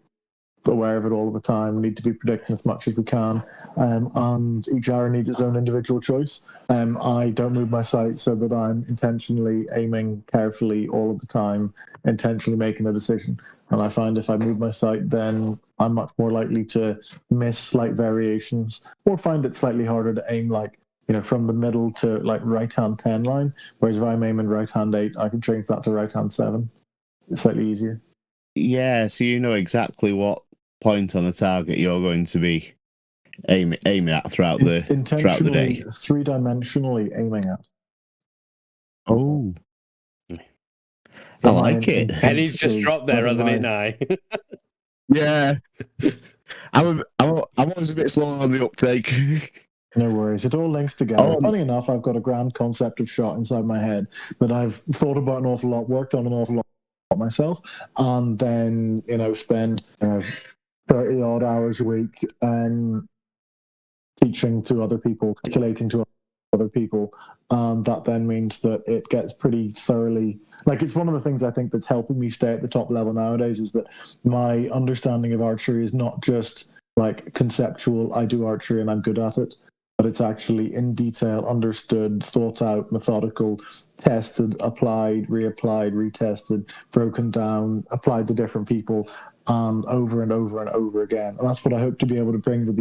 aware of it all the time. We need to be predicting as much as we can. And each arrow needs its own individual choice. I don't move my sight so that I'm intentionally aiming carefully all of the time, intentionally making a decision. And I find if I move my sight, then I'm much more likely to miss slight variations or find it slightly harder to aim, from the middle to right hand 10 line. Whereas if I'm aiming right hand 8, I can change that to right hand 7. It's slightly easier. Yeah, so you know exactly what point on the target you're going to be aiming at throughout the day. 3-dimensionally aiming at. Oh. I like it. And he's just dropped there, hasn't it, Nye? Yeah. I'm always a bit slow on the uptake. No worries. It all links together. Funny enough, I've got a grand concept of shot inside my head that I've thought about an awful lot, worked on an awful lot myself, and then, spend 30 odd hours a week teaching to other people, calculating to other people. That then means that it gets pretty thoroughly, it's one of the things I think that's helping me stay at the top level nowadays, is that my understanding of archery is not just conceptual, I do archery and I'm good at it, but it's actually in detail, understood, thought out, methodical, tested, applied, reapplied, retested, broken down, applied to different people, over and over and over again. And that's what I hope to be able to bring to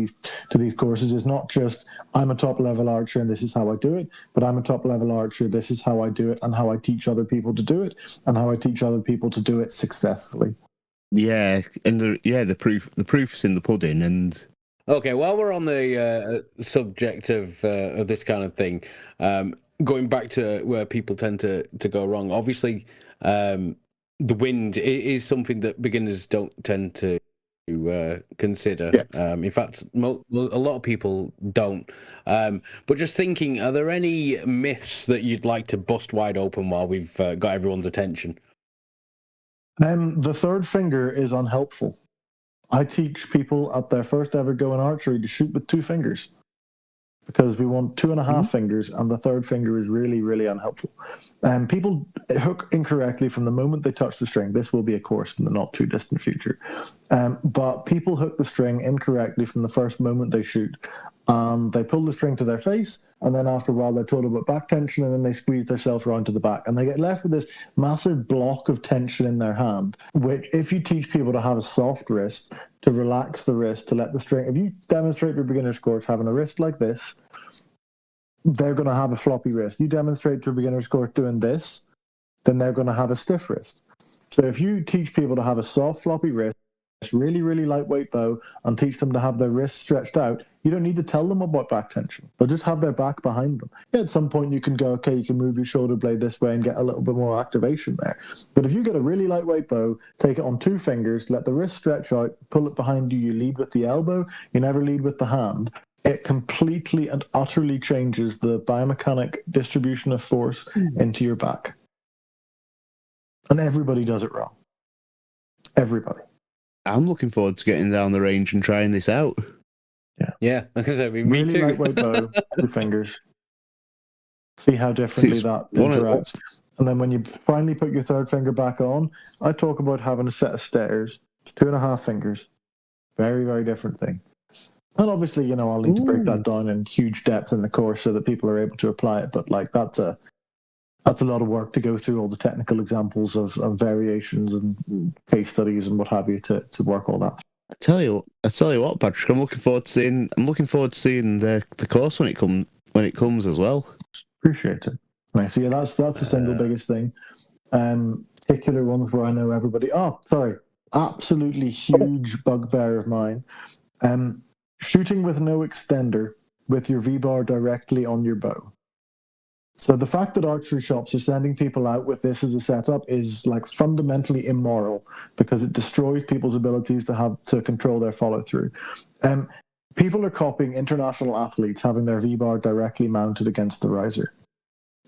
these courses, is not just I'm a top level archer and this is how I do it, but I'm a top level archer, this is how I do it, and how I teach other people to do it, and how I teach other people to do it successfully. Yeah, and the proof's in the pudding. And okay, while we're on the subject of this kind of thing, going back to where people tend to go wrong, obviously the wind is something that beginners don't tend to consider. Yeah. In fact, a lot of people don't. But just thinking, are there any myths that you'd like to bust wide open while we've got everyone's attention? The third finger is unhelpful. I teach people at their first ever go in archery to shoot with 2 fingers, because we want 2.5 fingers, and the third finger is really, really unhelpful. People hook incorrectly from the moment they touch the string. This will be a course in the not too distant future. But people hook the string incorrectly from the first moment they shoot. They pull the string to their face, and then after a while they're told about back tension, and then they squeeze themselves around to the back, and they get left with this massive block of tension in their hand, which, if you teach people to have a soft wrist, to relax the wrist, to let the string, if you demonstrate your beginner's course having a wrist like this, they're going to have a floppy wrist. You demonstrate to a beginner's course doing this, then they're going to have a stiff wrist. So if you teach people to have a soft, floppy wrist, really, really lightweight bow, and teach them to have their wrists stretched out, you don't need to tell them about back tension. They'll just have their back behind them. Yeah, at some point you can go, okay, you can move your shoulder blade this way and get a little bit more activation there. But if you get a really lightweight bow, take it on 2 fingers, let the wrist stretch out, pull it behind you, you lead with the elbow, you never lead with the hand. It completely and utterly changes the biomechanic distribution of force into your back. And everybody does it wrong. Everybody. I'm looking forward to getting down the range and trying this out. Yeah. Me really too. Lightweight bow, 2 fingers. See how differently that interacts. And then when you finally put your third finger back on, I talk about having a set of stairs. It's 2.5 fingers. Very, very different thing. And obviously, I'll need to break that down in huge depth in the course so that people are able to apply it. But that's a lot of work to go through all the technical examples of variations and case studies and what have you to work all that. I tell you what, Patrick, I'm looking forward to seeing the course when it comes as well. Appreciate it. Nice. So yeah, that's the single biggest thing. Particular ones where I know everybody. Oh, sorry. Absolutely huge bugbear of mine. Shooting with no extender with your V-bar directly on your bow. So the fact that archery shops are sending people out with this as a setup is fundamentally immoral, because it destroys people's abilities to control their follow through. People are copying international athletes having their V-bar directly mounted against the riser.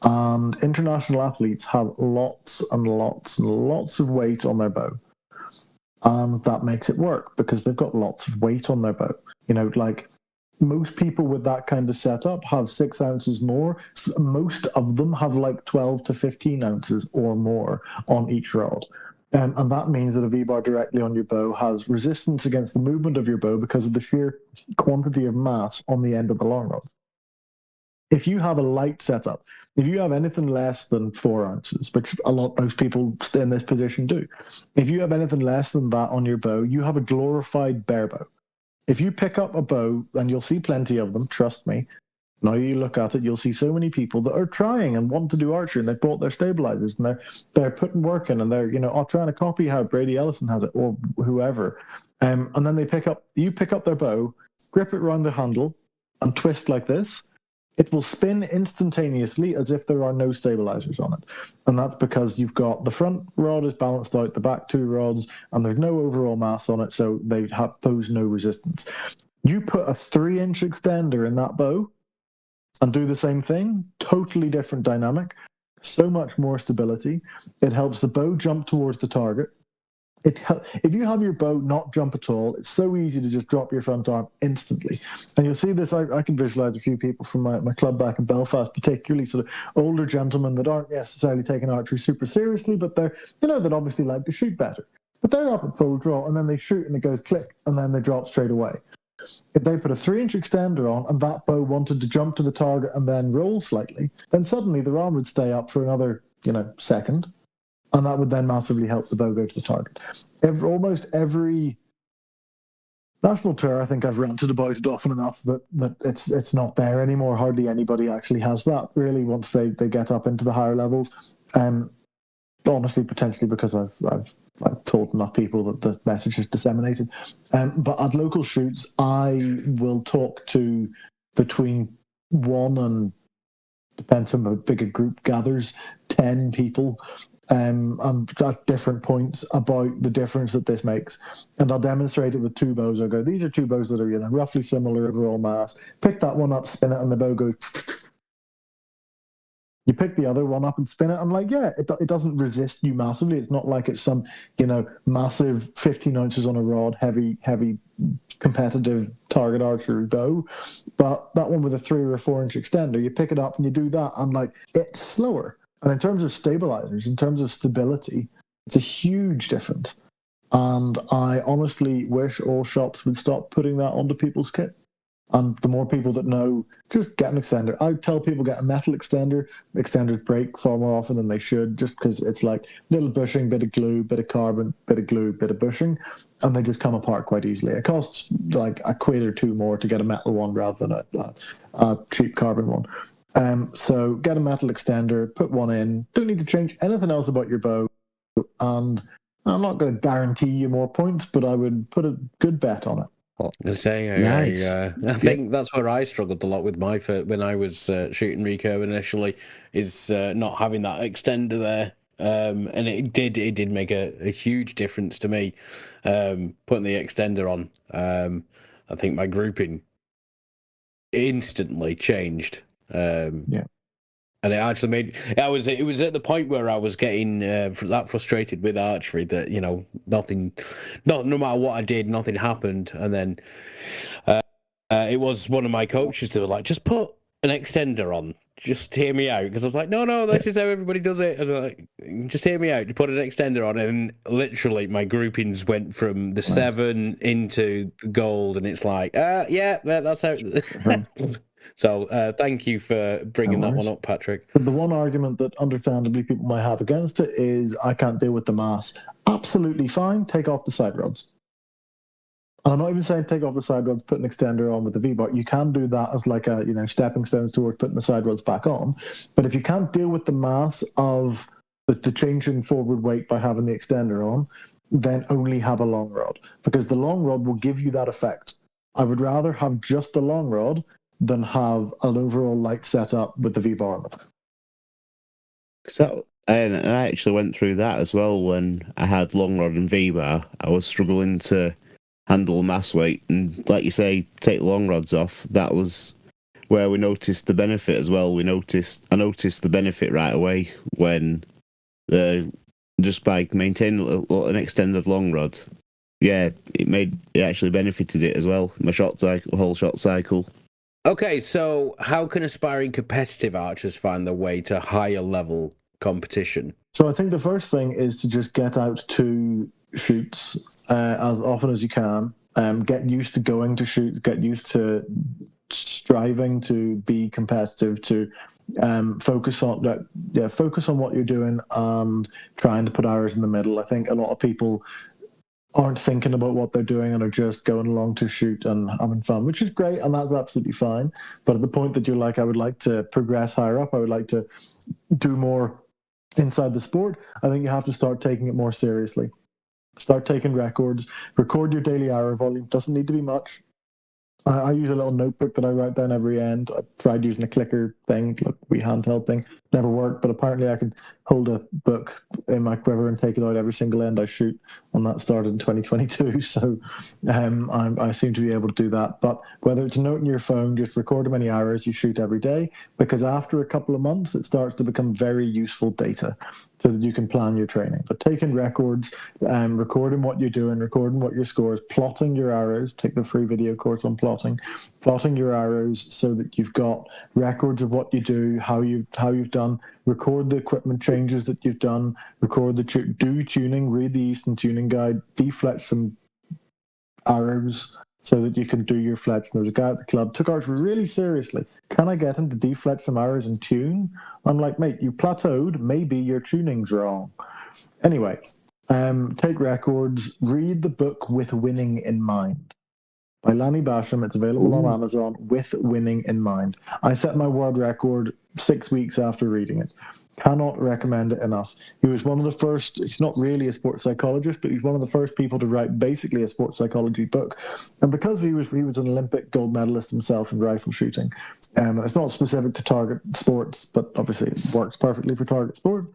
And international athletes have lots and lots and lots of weight on their bow. And that makes it work because they've got lots of weight on their bow. Most people with that kind of setup have 6 ounces more. Most of them have 12 to 15 ounces or more on each rod. And that means that a V-bar directly on your bow has resistance against the movement of your bow because of the sheer quantity of mass on the end of the long rod. If you have a light setup, if you have anything less than 4 ounces, which most people in this position do, if you have anything less than that on your bow, you have a glorified bear bow. If you pick up a bow, and you'll see plenty of them, trust me, now you look at it, you'll see so many people that are trying and want to do archery, and they've bought their stabilizers, and they're putting work in, and they're trying to copy how Brady Ellison has it, or whoever. And then you pick up their bow, grip it around the handle, and twist like this. it will spin instantaneously as if there are no stabilizers on it. And that's because you've got the front rod is balanced out, the back two rods, and there's no overall mass on it, so they pose no resistance. You put a 3-inch extender in that bow and do the same thing, totally different dynamic, so much more stability. It helps the bow jump towards the target. If you have your bow not jump at all, it's so easy to just drop your front arm instantly. And you'll see this, I can visualize a few people from my club back in Belfast, particularly sort of older gentlemen that aren't necessarily taking archery super seriously, but they're, that obviously like to shoot better. But they're up at full draw, and then they shoot and it goes click, and then they drop straight away. If they put a 3-inch extender on and that bow wanted to jump to the target and then roll slightly, then suddenly the arm would stay up for another, second. And that would then massively help the bow go to the target. Almost every national tour, I think I've ranted about it often enough that it's not there anymore. Hardly anybody actually has that, really, once they get up into the higher levels. Honestly, potentially because I've told enough people that the message is disseminated. But at local shoots, I will talk to between 1 and, depends on how big a group gathers, 10 people and at different points about the difference that this makes. And I'll demonstrate it with 2 bows. I'll go, these are 2 bows that are roughly similar overall mass. Pick that one up, spin it, and the bow goes. You pick the other one up and spin it. I'm like, yeah, it doesn't resist you massively. It's not like it's some, massive 15 ounces on a rod, heavy competitive target archery bow. But that one with a 3 or 4-inch extender, you pick it up and you do that, and it's slower. And in terms of stabilizers, in terms of stability, it's a huge difference. And I honestly wish all shops would stop putting that onto people's kit. And the more people that know, just get an extender. I tell people get a metal extender. Extenders break far more often than they should, just because it's like little bushing, bit of glue, bit of carbon, bit of glue, bit of bushing, and they just come apart quite easily. It costs like a quid or 2 more to get a metal one rather than a cheap carbon one. So get a metal extender, put one in. Don't need to change anything else about your bow. And I'm not going to guarantee you more points, but I would put a good bet on it. Nice. I think that's where I struggled a lot with my when I was shooting recurve initially, is not having that extender there. And it did make a huge difference to me, putting the extender on. I think my grouping instantly changed. And it actually made it was at the point where I was getting that frustrated with archery that no matter what I did, nothing happened. And then it was one of my coaches that were like, just put an extender on, just hear me out, because I was like, no, this is how everybody does it. And like, just hear me out, put an extender on, and literally my groupings went from the 7 into gold, and it's like, that's how. So thank you for bringing that one up, Patrick. But the one argument that understandably people might have against it is, I can't deal with the mass. Absolutely fine. Take off the side rods. And I'm not even saying take off the side rods, put an extender on with the V-bar. You can do that as like a stepping stone toward putting the side rods back on. But if you can't deal with the mass of the change in forward weight by having the extender on, then only have a long rod, because the long rod will give you that effect. I would rather have just the long rod than have an overall light setup with the V-bar on it. So, and I actually went through that as well when I had long rod and V-bar. I was struggling to handle mass weight, and like you say, take the long rods off. That was where we noticed the benefit as well. I noticed the benefit right away when just by maintaining an extended long rod. Yeah, it actually benefited it as well. My whole shot cycle. Okay, so how can aspiring competitive archers find their way to higher level competition? So I think the first thing is to just get out to shoots as often as you can. Get used to going to shoot. Get used to striving to be competitive. To focus on that. Focus on what you're doing and trying to put hours in the middle. I think a lot of people aren't thinking about what they're doing and are just going along to shoot and having fun, which is great, and that's absolutely fine. But at the point that you're like, I would like to progress higher up, I would like to do more inside the sport, I think you have to start taking it more seriously. Start taking records, record your daily hour volume. Doesn't need to be much. I use a little notebook that I write down every end. I tried using a clicker thing, like we handheld thing, never worked. But apparently, I could hold a book in my quiver and take it out every single end I shoot. And that started in 2022, so I seem to be able to do that. But whether it's a note in your phone, just record how many arrows you shoot every day, because after a couple of months, it starts to become very useful data, so that you can plan your training. But taking records, recording what you're doing, recording what your scores, plotting your arrows. Take the free video course on plotting your arrows so that you've got records of what you do, how you've done. Record the equipment changes that you've done. Record do tuning. Read the Easton tuning guide. Deflect some arrows so that you can do your flets. And there was a guy at the club took archery really seriously. Can I get him to deflect some arrows and tune? I'm like, mate, you've plateaued. Maybe your tuning's wrong. Anyway, take records. Read the book With Winning in Mind by Lanny Basham. It's available on Amazon, With Winning in Mind. I set my world record 6 weeks after reading it. Cannot recommend it enough. He was one of the first, he's not really a sports psychologist, but he's one of the first people to write basically a sports psychology book. And because he was an Olympic gold medalist himself in rifle shooting, it's not specific to target sports, but obviously it works perfectly for target sport.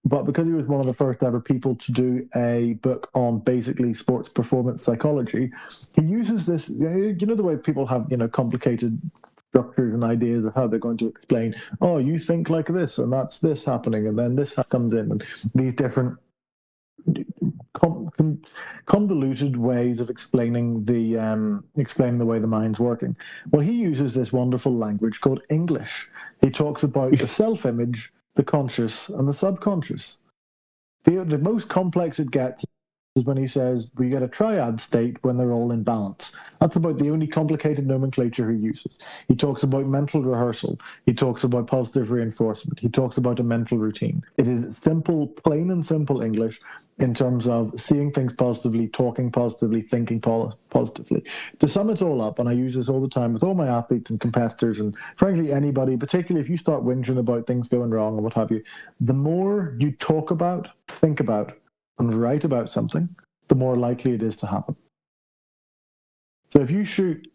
But because he was one of the first ever people to do a book on basically sports performance psychology, he uses this, you know, the way people have, complicated structures and ideas of how they're going to explain, oh, you think like this, and that's this happening, and then this comes in, and these different convoluted ways of explaining the way the mind's working. Well, he uses this wonderful language called English. He talks about the self-image, the conscious, and the subconscious. The most complex it gets is when he says we get a triad state when they're all in balance. That's about the only complicated nomenclature he uses. He talks about mental rehearsal. He talks about positive reinforcement. He talks about a mental routine. It is simple, plain and simple English in terms of seeing things positively, talking positively, thinking positively. To sum it all up, and I use this all the time with all my athletes and competitors, and frankly anybody, particularly if you start whinging about things going wrong or what have you, the more you talk about, think about, and write about something, the more likely it is to happen. So if you shoot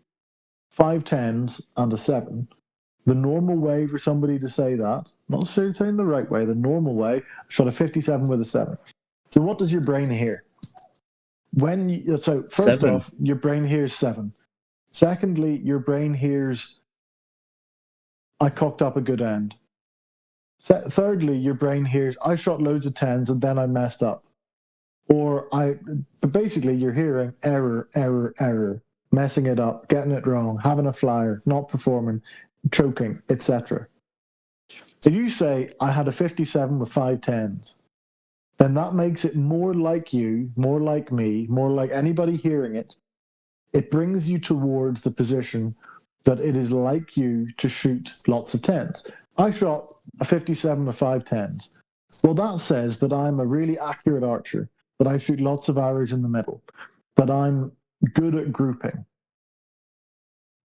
5 10s and a 7, the normal way for somebody to say that, not necessarily saying the right way, the normal way, shot a 57 with a 7. So what does your brain hear? So first 7. off, your brain hears 7. Secondly, your brain hears, I cocked up a good end. Thirdly, your brain hears, I shot loads of 10s and then I messed up. Or basically you're hearing error, error, error, messing it up, getting it wrong, having a flyer, not performing, choking, etc. If you say, I had a 57 with 5 10s, then that makes it more like you, more like me, more like anybody hearing it. It brings you towards the position that it is like you to shoot lots of 10s. I shot a 57 with 5 10s. Well, that says that I'm a really accurate archer, that I shoot lots of arrows in the middle, that I'm good at grouping.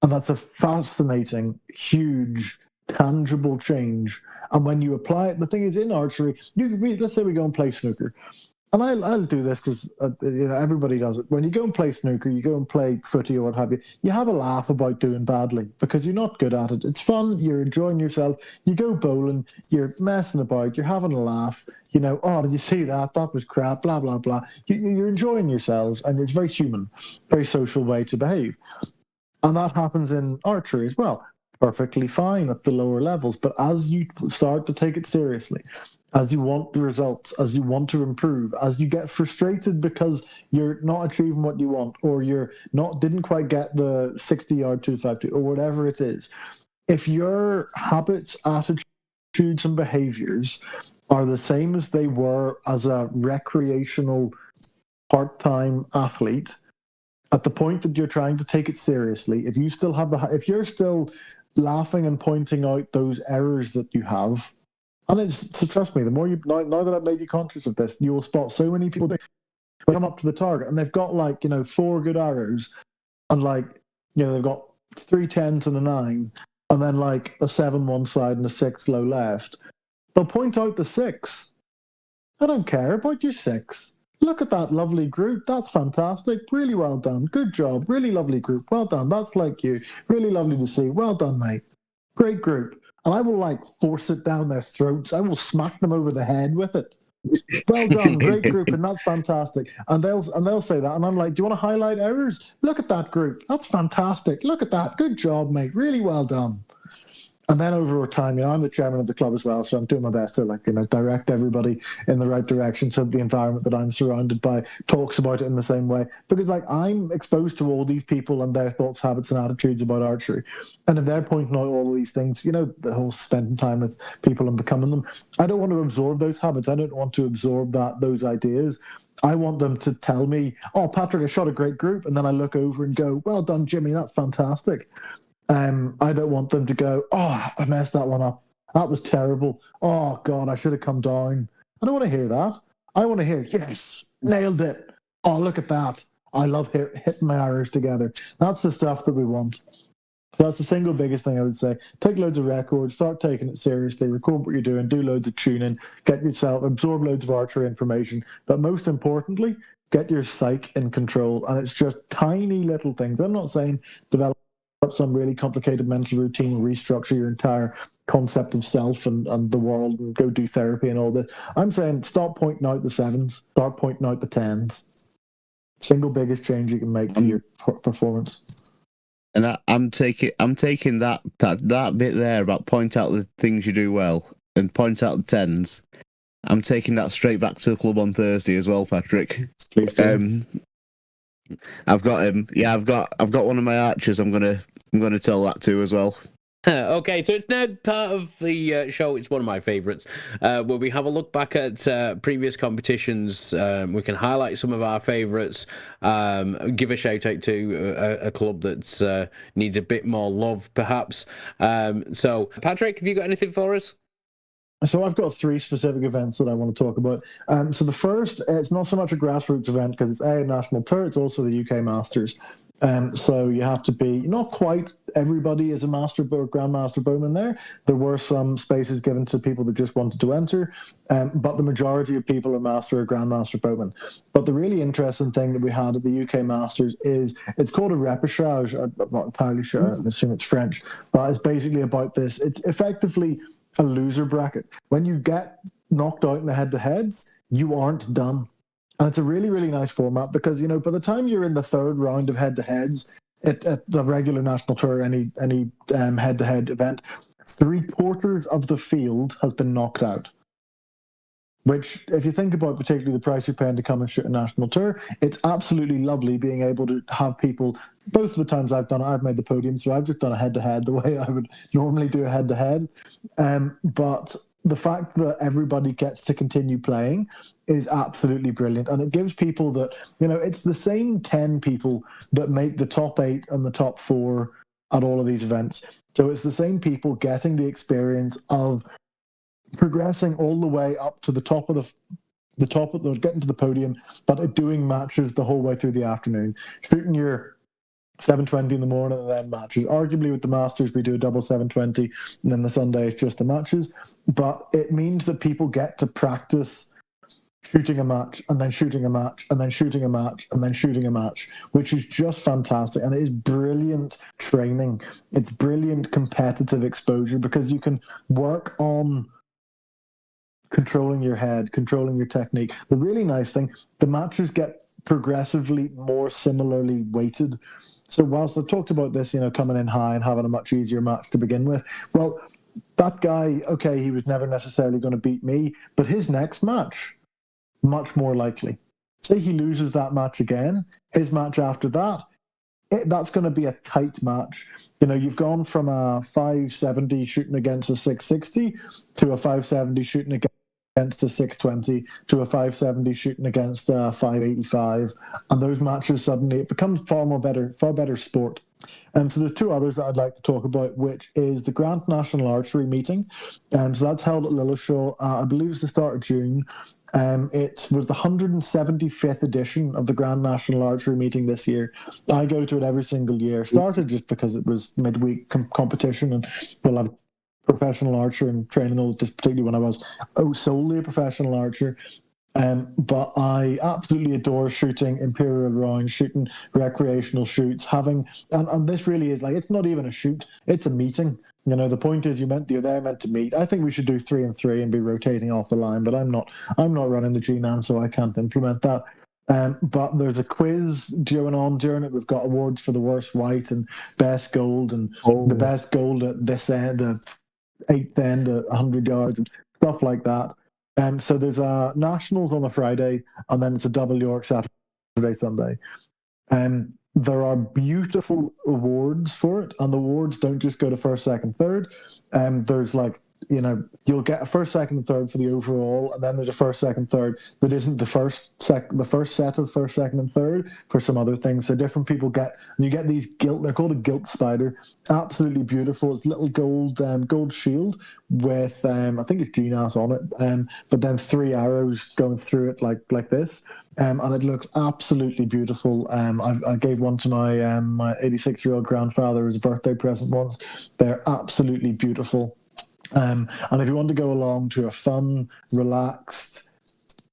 And that's a fascinating, huge, tangible change. And when you apply it, the thing is, in archery, let's say we go and play snooker. And I'll do this because everybody does it. When you go and play snooker, you go and play footy or what have you, you have a laugh about doing badly because you're not good at it. It's fun. You're enjoying yourself. You go bowling. You're messing about. You're having a laugh. Oh, did you see that? That was crap, blah, blah, blah. You're enjoying yourselves, and it's very human, very social way to behave. And that happens in archery as well. Perfectly fine at the lower levels. But as you start to take it seriously, as you want the results, as you want to improve, as you get frustrated because you're not achieving what you want, or didn't quite get the 60-yard 252, or whatever it is, if your habits, attitudes, and behaviors are the same as they were as a recreational part-time athlete, at the point that you're trying to take it seriously, if you're still laughing and pointing out those errors that you have, and so trust me, the more now that I've made you conscious of this, you will spot so many people come up to the target and they've got 4 good arrows, and they've got 3 10s and a 9, and then a 7 one side and a 6 low left. They'll point out the 6. I don't care about your 6. Look at that lovely group. That's fantastic. Really well done. Good job. Really lovely group. Well done. That's like you. Really lovely to see. Well done, mate. Great group. And I will force it down their throats. I will smack them over the head with it. Well done, great group, and that's fantastic. And they'll say that, and I'm like, do you want to highlight ours? Look at that group. That's fantastic. Look at that. Good job, mate. Really well done. And then over time, I'm the chairman of the club as well, so I'm doing my best to direct everybody in the right direction so the environment that I'm surrounded by talks about it in the same way. Because I'm exposed to all these people and their thoughts, habits, and attitudes about archery. And if they're pointing out all of these things, the whole spending time with people and becoming them, I don't want to absorb those habits. I don't want to absorb those ideas. I want them to tell me, oh, Patrick, I shot a great group. And then I look over and go, well done, Jimmy, that's fantastic. I don't want them to go, oh, I messed that one up. That was terrible. Oh, God, I should have come down. I don't want to hear that. I want to hear, yes, nailed it. Oh, look at that. I love hitting my arrows together. That's the stuff that we want. So that's the single biggest thing I would say. Take loads of records, start taking it seriously, record what you're doing, do loads of tuning, absorb loads of archery information. But most importantly, get your psyche in control. And it's just tiny little things. I'm not saying develop some really complicated mental routine, restructure your entire concept of self and the world and go do therapy and all this. I'm saying stop pointing out the 7s, start pointing out the 10s. Single biggest change you can make to your performance. And I'm taking that bit there about point out the things you do well and point out the 10s. I'm taking that straight back to the club on Thursday as well, Patrick. Please do. I've got him. Yeah, I've got one of my archers. I'm gonna tell that to as well. Okay, so it's now part of the show. It's one of my favourites, where we have a look back at previous competitions. We can highlight some of our favourites, give a shout out to a club that needs a bit more love, perhaps. So, Patrick, have you got anything for us? So I've got 3 specific events that I want to talk about. So the first, it's not so much a grassroots event because it's a national tour, it's also the UK Masters. So you have to be, not quite everybody is a master or grandmaster bowman there. There were some spaces given to people that just wanted to enter, but the majority of people are master or grandmaster bowman. But the really interesting thing that we had at the UK Masters is, it's called a repêchage. I'm not entirely sure, I assume it's French, but it's basically about this. It's effectively a loser bracket. When you get knocked out in the head-to-heads, you aren't done. And it's a really, really nice format because, by the time you're in the 3rd round of head-to-heads at the regular national tour, any head-to-head event, 3/4 of the field has been knocked out. Which, if you think about particularly the price you're paying to come and shoot a national tour, it's absolutely lovely being able to have people. Both of the times I've done it, I've made the podium, so I've just done a head-to-head the way I would normally do a head-to-head. But the fact that everybody gets to continue playing is absolutely brilliant. And it gives people that, it's the same 10 people that make the top 8 and the top 4 at all of these events. So it's the same people getting the experience of progressing all the way up to the top of getting to the podium, but doing matches the whole way through the afternoon, shooting your 7:20 in the morning and then matches. Arguably with the Masters, we do a double 7:20, and then the Sunday is just the matches. But it means that people get to practice shooting a match and then shooting a match and then shooting a match and then shooting a match, which is just fantastic. And it is brilliant training. It's brilliant competitive exposure because you can work on controlling your head, controlling your technique. The really nice thing, the matches get progressively more similarly weighted. So whilst I've talked about this, coming in high and having a much easier match to begin with, well, that guy, okay, he was never necessarily going to beat me, but his next match, much more likely. Say he loses that match again, his match after that, that's going to be a tight match. You've gone from a 570 shooting against a 660 to a 570 shooting against a 620 to a 570 shooting against a 585, and those matches suddenly it becomes far better sport. So there's 2 others that I'd like to talk about, which is the Grand National Archery meeting. So that's held at Lilleshall. I believe it's the start of June. It was the 175th edition of the Grand National Archery meeting this year. I go to it every single year. Started just because it was midweek competition, and I'm professional archer and training all this, particularly when I was solely a professional archer. But I absolutely adore shooting imperial rounds, shooting recreational shoots, and this really is like, it's not even a shoot, it's a meeting. You know, the point is you're there meant to meet. I think we should do 3 and 3 and be rotating off the line, but I'm not running the GNAM, so I can't implement that. But there's a quiz going on during it. We've got awards for the worst white and best gold, and the best gold at this end, the 8th end at 100 yards, and stuff like that. So there's a nationals on a Friday, and then it's a double York Saturday, Sunday. There are beautiful awards for it, and the awards don't just go to first, second, third. There's like, you know, you'll get a first, second, and third for the overall, and then there's a first, second, third that isn't the first set of first, second, and third for some other things. So different people get, and you get these gilt. They're called a gilt spider. Absolutely beautiful. It's little gold shield with I think it's GNAS on it, but then 3 arrows going through it like this. And it looks absolutely beautiful. I gave one to my 86-year-old grandfather as a birthday present once. They're absolutely beautiful. And if you want to go along to a fun, relaxed,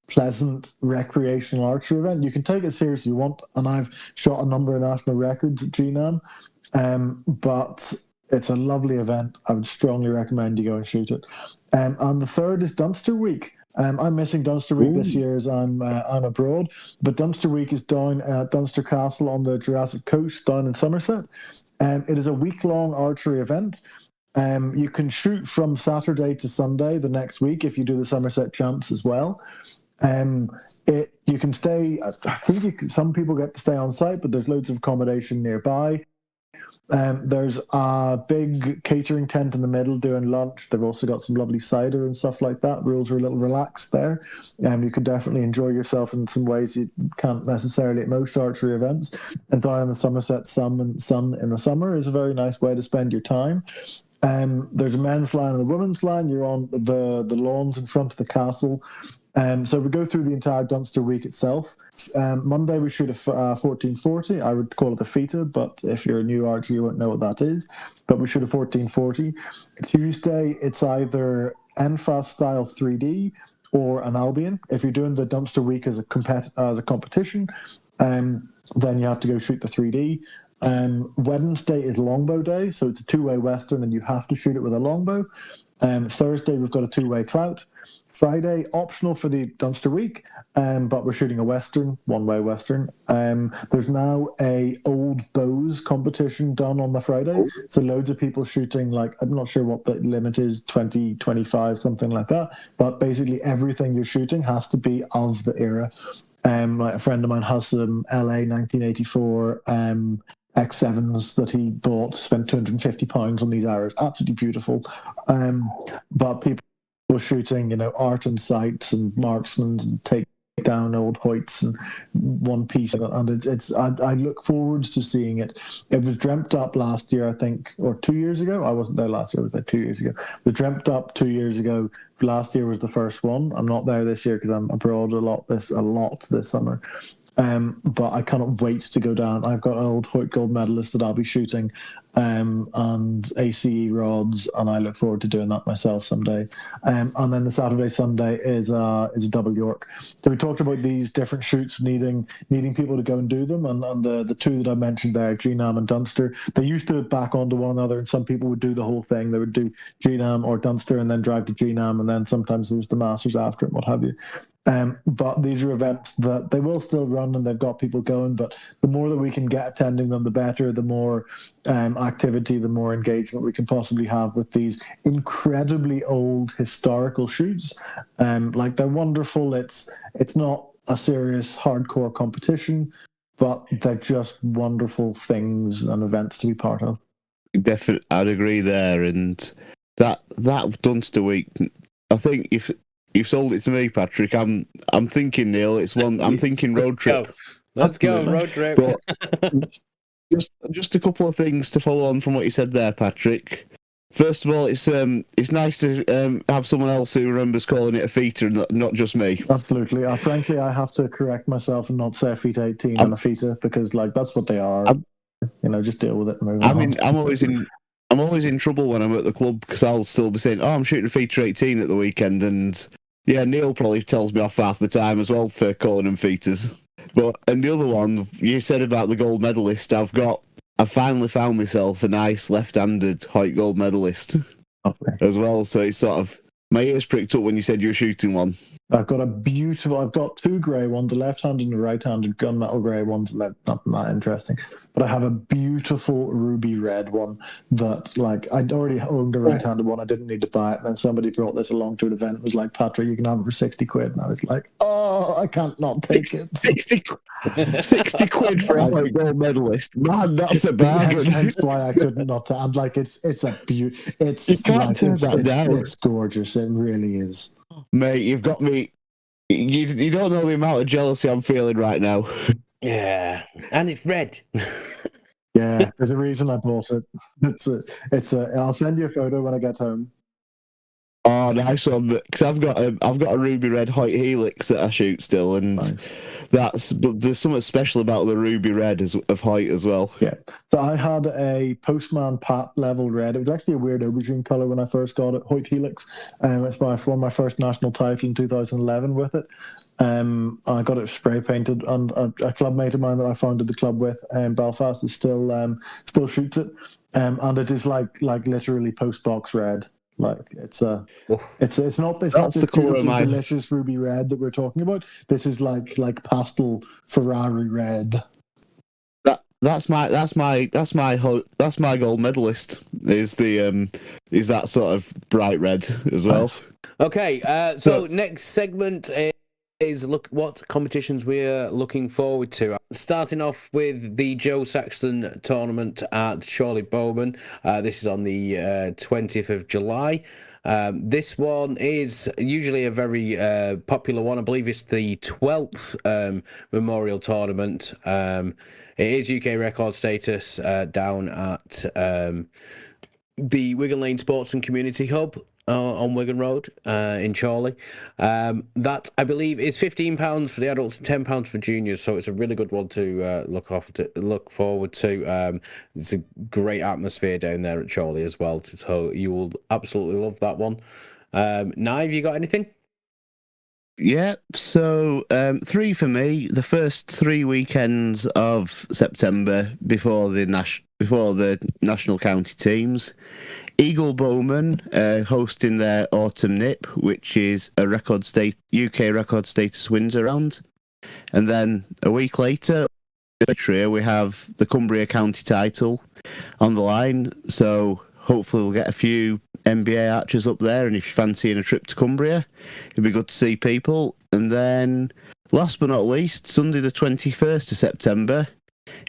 pleasant recreational archery event, you can take it seriously if you want. And I've shot a number of national records at GNAM, but it's a lovely event. I would strongly recommend you go and shoot it. And the third is Dunster Week. I'm missing Dunster Week this year as I'm abroad, but Dunster Week is down at Dunster Castle on the Jurassic Coast down in Somerset. It is a week-long archery event. You can shoot from Saturday to Sunday the next week if you do the Somerset Champs as well. You can stay. I think some people get to stay on site, but there's loads of accommodation nearby. There's a big catering tent in the middle doing lunch. They've also got some lovely cider and stuff like that. Rules are a little relaxed there. You could definitely enjoy yourself in some ways you can't necessarily at most archery events. And down in the Somerset sun in the summer is a very nice way to spend your time. There's a men's line and a women's line. You're on the lawns in front of the castle. So we go through the entire Dunster week itself. Monday we shoot a 1440. I would call it a FITA, but if you're a new archer, you won't know what that is. But we shoot a 1440. Tuesday, it's either NFAS style 3D or an Albion. If you're doing the Dunster week as a competition, then you have to go shoot the 3D. Wednesday is longbow day, so it's a two-way western and you have to shoot it with a longbow. Thursday we've got a two-way clout. Friday optional for the Dunster week, but we're shooting a western, one-way western. There's now a old bows competition done on the Friday, so loads of people shooting, like, I'm not sure what the limit is, 20, 25, something like that, but basically everything you're shooting has to be of the era. Like a friend of mine has some LA 1984 X7s that he bought, spent £250 on these arrows. Absolutely beautiful. But people were shooting, art and sights and marksmen and take down old Hoyts and one piece, and I look forward to seeing it. It was dreamt up last year, I think, or 2 years ago. I wasn't there last year. I was there 2 years ago. It was dreamt up 2 years ago. Last year was the first one. I'm not there this year because I'm abroad a lot this summer. But I cannot wait to go down. I've got an old Hoyt gold medalist that I'll be shooting, and ACE rods, and I look forward to doing that myself someday. And then the Saturday, Sunday is a double York. So we talked about these different shoots needing people to go and do them, and the two that I mentioned there, GNAM and Dunster, they used to back onto one another, and some people would do the whole thing. They would do GNAM or Dunster and then drive to GNAM, and then sometimes there was the Masters after it, what have you. But these are events that they will still run and they've got people going, but the more that we can get attending them, the better, the more activity, the more engagement we can possibly have with these incredibly old historical shoots. Like, they're wonderful. It's not a serious hardcore competition, but they're just wonderful things and events to be part of. Definitely, I'd agree there. And that Dunster week, I think if you've sold it to me, Patrick, I'm thinking, Neil, it's one. I'm thinking road trip. Let's go road trip. But just a couple of things to follow on from what you said there, Patrick. First of all, it's nice to have someone else who remembers calling it a FITA and not just me. Absolutely. Frankly, I have to correct myself and not say a FITA 18 and a FITA, because that's what they are. Just deal with it and move on. I'm always in trouble when I'm at the club because I'll still be saying, I'm shooting a FITA 18 at the weekend, and Yeah, Neil probably tells me off half the time as well for calling them feeters. And the other one, you said about the gold medalist, I've finally found myself a nice left-handed Hoyt gold medalist as well. So it's sort of, my ears pricked up when you said you were shooting one. I've got two grey ones, a left-handed and a right-handed gunmetal grey ones, and they're not that interesting. But I have a beautiful ruby red one that, like, I'd already owned a right-handed one. I didn't need to buy it. And then somebody brought this along to an event and was like, Patrick, you can have it for 60 quid. And I was like, oh, I can't not take it. 60 quid for a Hoyt gold medalist. Man, that's a bargain. Hence why I couldn't not. I'm like, it's a beauty. It's You can't turn that down. It's gorgeous. It really is. Mate, you've got me. You don't know the amount of jealousy I'm feeling right now. Yeah, and it's red. Yeah, there's a reason I bought it. I'll send you a photo when I get home. Oh, nice one! Because I've got a ruby red Hoyt Helix that I shoot still, and nice. But there's something special about the ruby red of Hoyt as well. Yeah. So I had a Postman Pat level red. It was actually a weird aubergine color when I first got it. Hoyt Helix. It's won my first national title in 2011 with it. I got it spray painted, and a club mate of mine that I founded the club with in Belfast is still shoots it, and it is like literally post box red. Like it's not this the colour of my delicious ruby red that we're talking about. This is like pastel Ferrari red. That's my gold medalist. Is that sort of bright red as well? Nice. Okay, so next segment is look what competitions we're looking forward to. Starting off with the Joe Saxton tournament at Chorley Bowman. This is on the 20th of July. This one is usually a very popular one. I believe it's the 12th memorial tournament. It is UK record status down at the Wigan Lane Sports and Community Hub on Wigan Road in Chorley. That, I believe, is £15 for the adults and £10 for juniors, so it's a really good one to look forward to. It's a great atmosphere down there at Chorley as well, so you will absolutely love that one. Nye, have you got anything? Yeah, so 3 for me. The first 3 weekends of September before the national county teams. Eagle Bowman hosting their Autumn Nip, which is a UK record status Windsor round. And then a week later, we have the Cumbria County title on the line. So hopefully we'll get a few NBA archers up there. And if you're fancying a trip to Cumbria, it'd be good to see people. And then last but not least, Sunday the 21st of September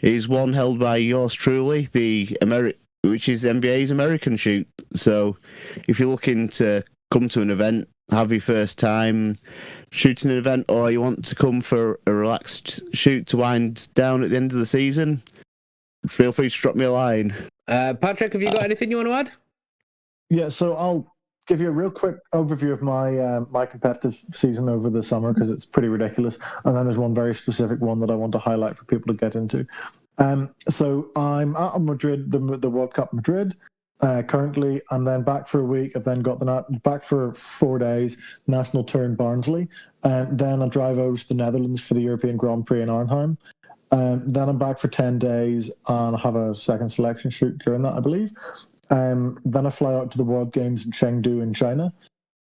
is one held by yours truly, which is NBA's American shoot. So if you're looking to come to an event, have your first time shooting an event, or you want to come for a relaxed shoot to wind down at the end of the season, feel free to drop me a line. Patrick, have you got anything you want to add? Yeah, so I'll give you a real quick overview of my competitive season over the summer, because it's pretty ridiculous. And then there's one very specific one that I want to highlight for people to get into. So I'm at Madrid, the World Cup Madrid. Currently, I'm then back for a week. I've then got back for 4 days, national tour in Barnsley. Then I drive over to the Netherlands for the European Grand Prix in Arnhem. Then I'm back for 10 days and have a second selection shoot during that, I believe. Then I fly out to the World Games in Chengdu in China.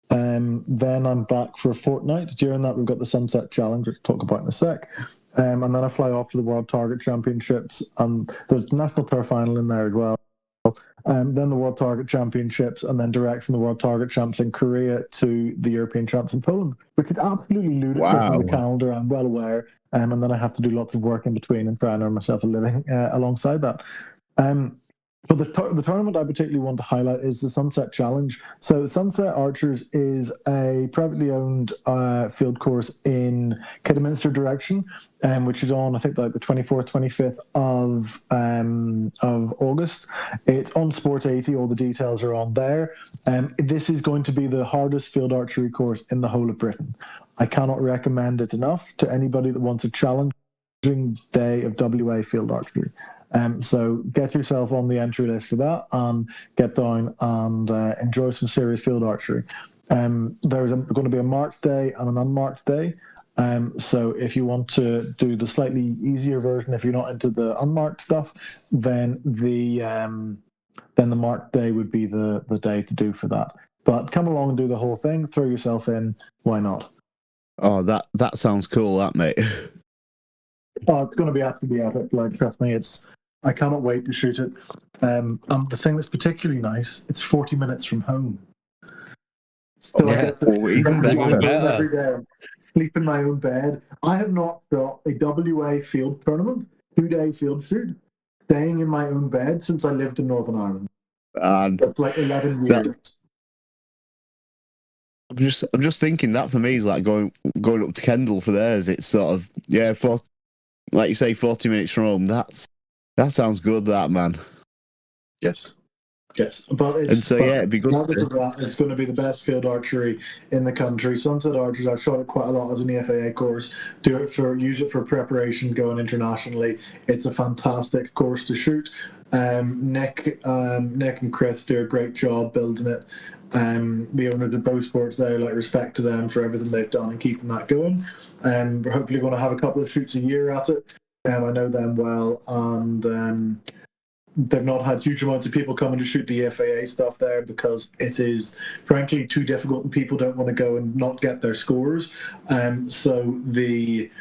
Then I'm back for a fortnight. During that, we've got the Sunset Challenge, which we'll talk about in a sec. And then I fly off to the World Target Championships. And there's National Tour Final in there as well. Then the World Target Championships, and then direct from the World Target Champs in Korea to the European Champs in Poland, which is absolutely ludicrous in the calendar, I'm well aware. And then I have to do lots of work in between and try and earn myself a living alongside that. But the tournament I particularly want to highlight is the Sunset Challenge. So Sunset Archers is a privately owned field course in Kidderminster direction, which is on, I think, like the 24th, 25th of August. It's on Sport 80. All the details are on there. This is going to be the hardest field archery course in the whole of Britain. I cannot recommend it enough to anybody that wants a challenging day of WA field archery. So get yourself on the entry list for that and get down and enjoy some serious field archery. There's going to be a marked day and an unmarked day. So if you want to do the slightly easier version, if you're not into the unmarked stuff, then the marked day would be the day to do for that. But come along and do the whole thing. Throw yourself in. Why not? Oh, that sounds cool, that mate. Oh, it's going to be absolutely epic. Like, trust me, I cannot wait to shoot it. The thing that's particularly nice, it's 40 minutes from home. So I get to Even better. every day, sleep in my own bed. I have not got a WA field tournament, 2-day field shoot, staying in my own bed since I lived in Northern Ireland. And that's like 11 years. I'm just thinking that for me is like going up to Kendal for theirs. It's sort of like you say, 40 minutes from home. That sounds good, that man. Yes, but it'd be good. It's going to be the best field archery in the country. Sunset Archers, I've shot it quite a lot as an EFAA course. Use it for preparation going internationally. It's a fantastic course to shoot. Nick and Chris do a great job building it. The owners of both sports there, like, respect to them for everything they've done and keeping that going. We're hopefully going to have a couple of shoots a year at it. I know them well, and they've not had huge amounts of people coming to shoot the FAA stuff there because it is frankly too difficult and people don't want to go and not get their scores. So we've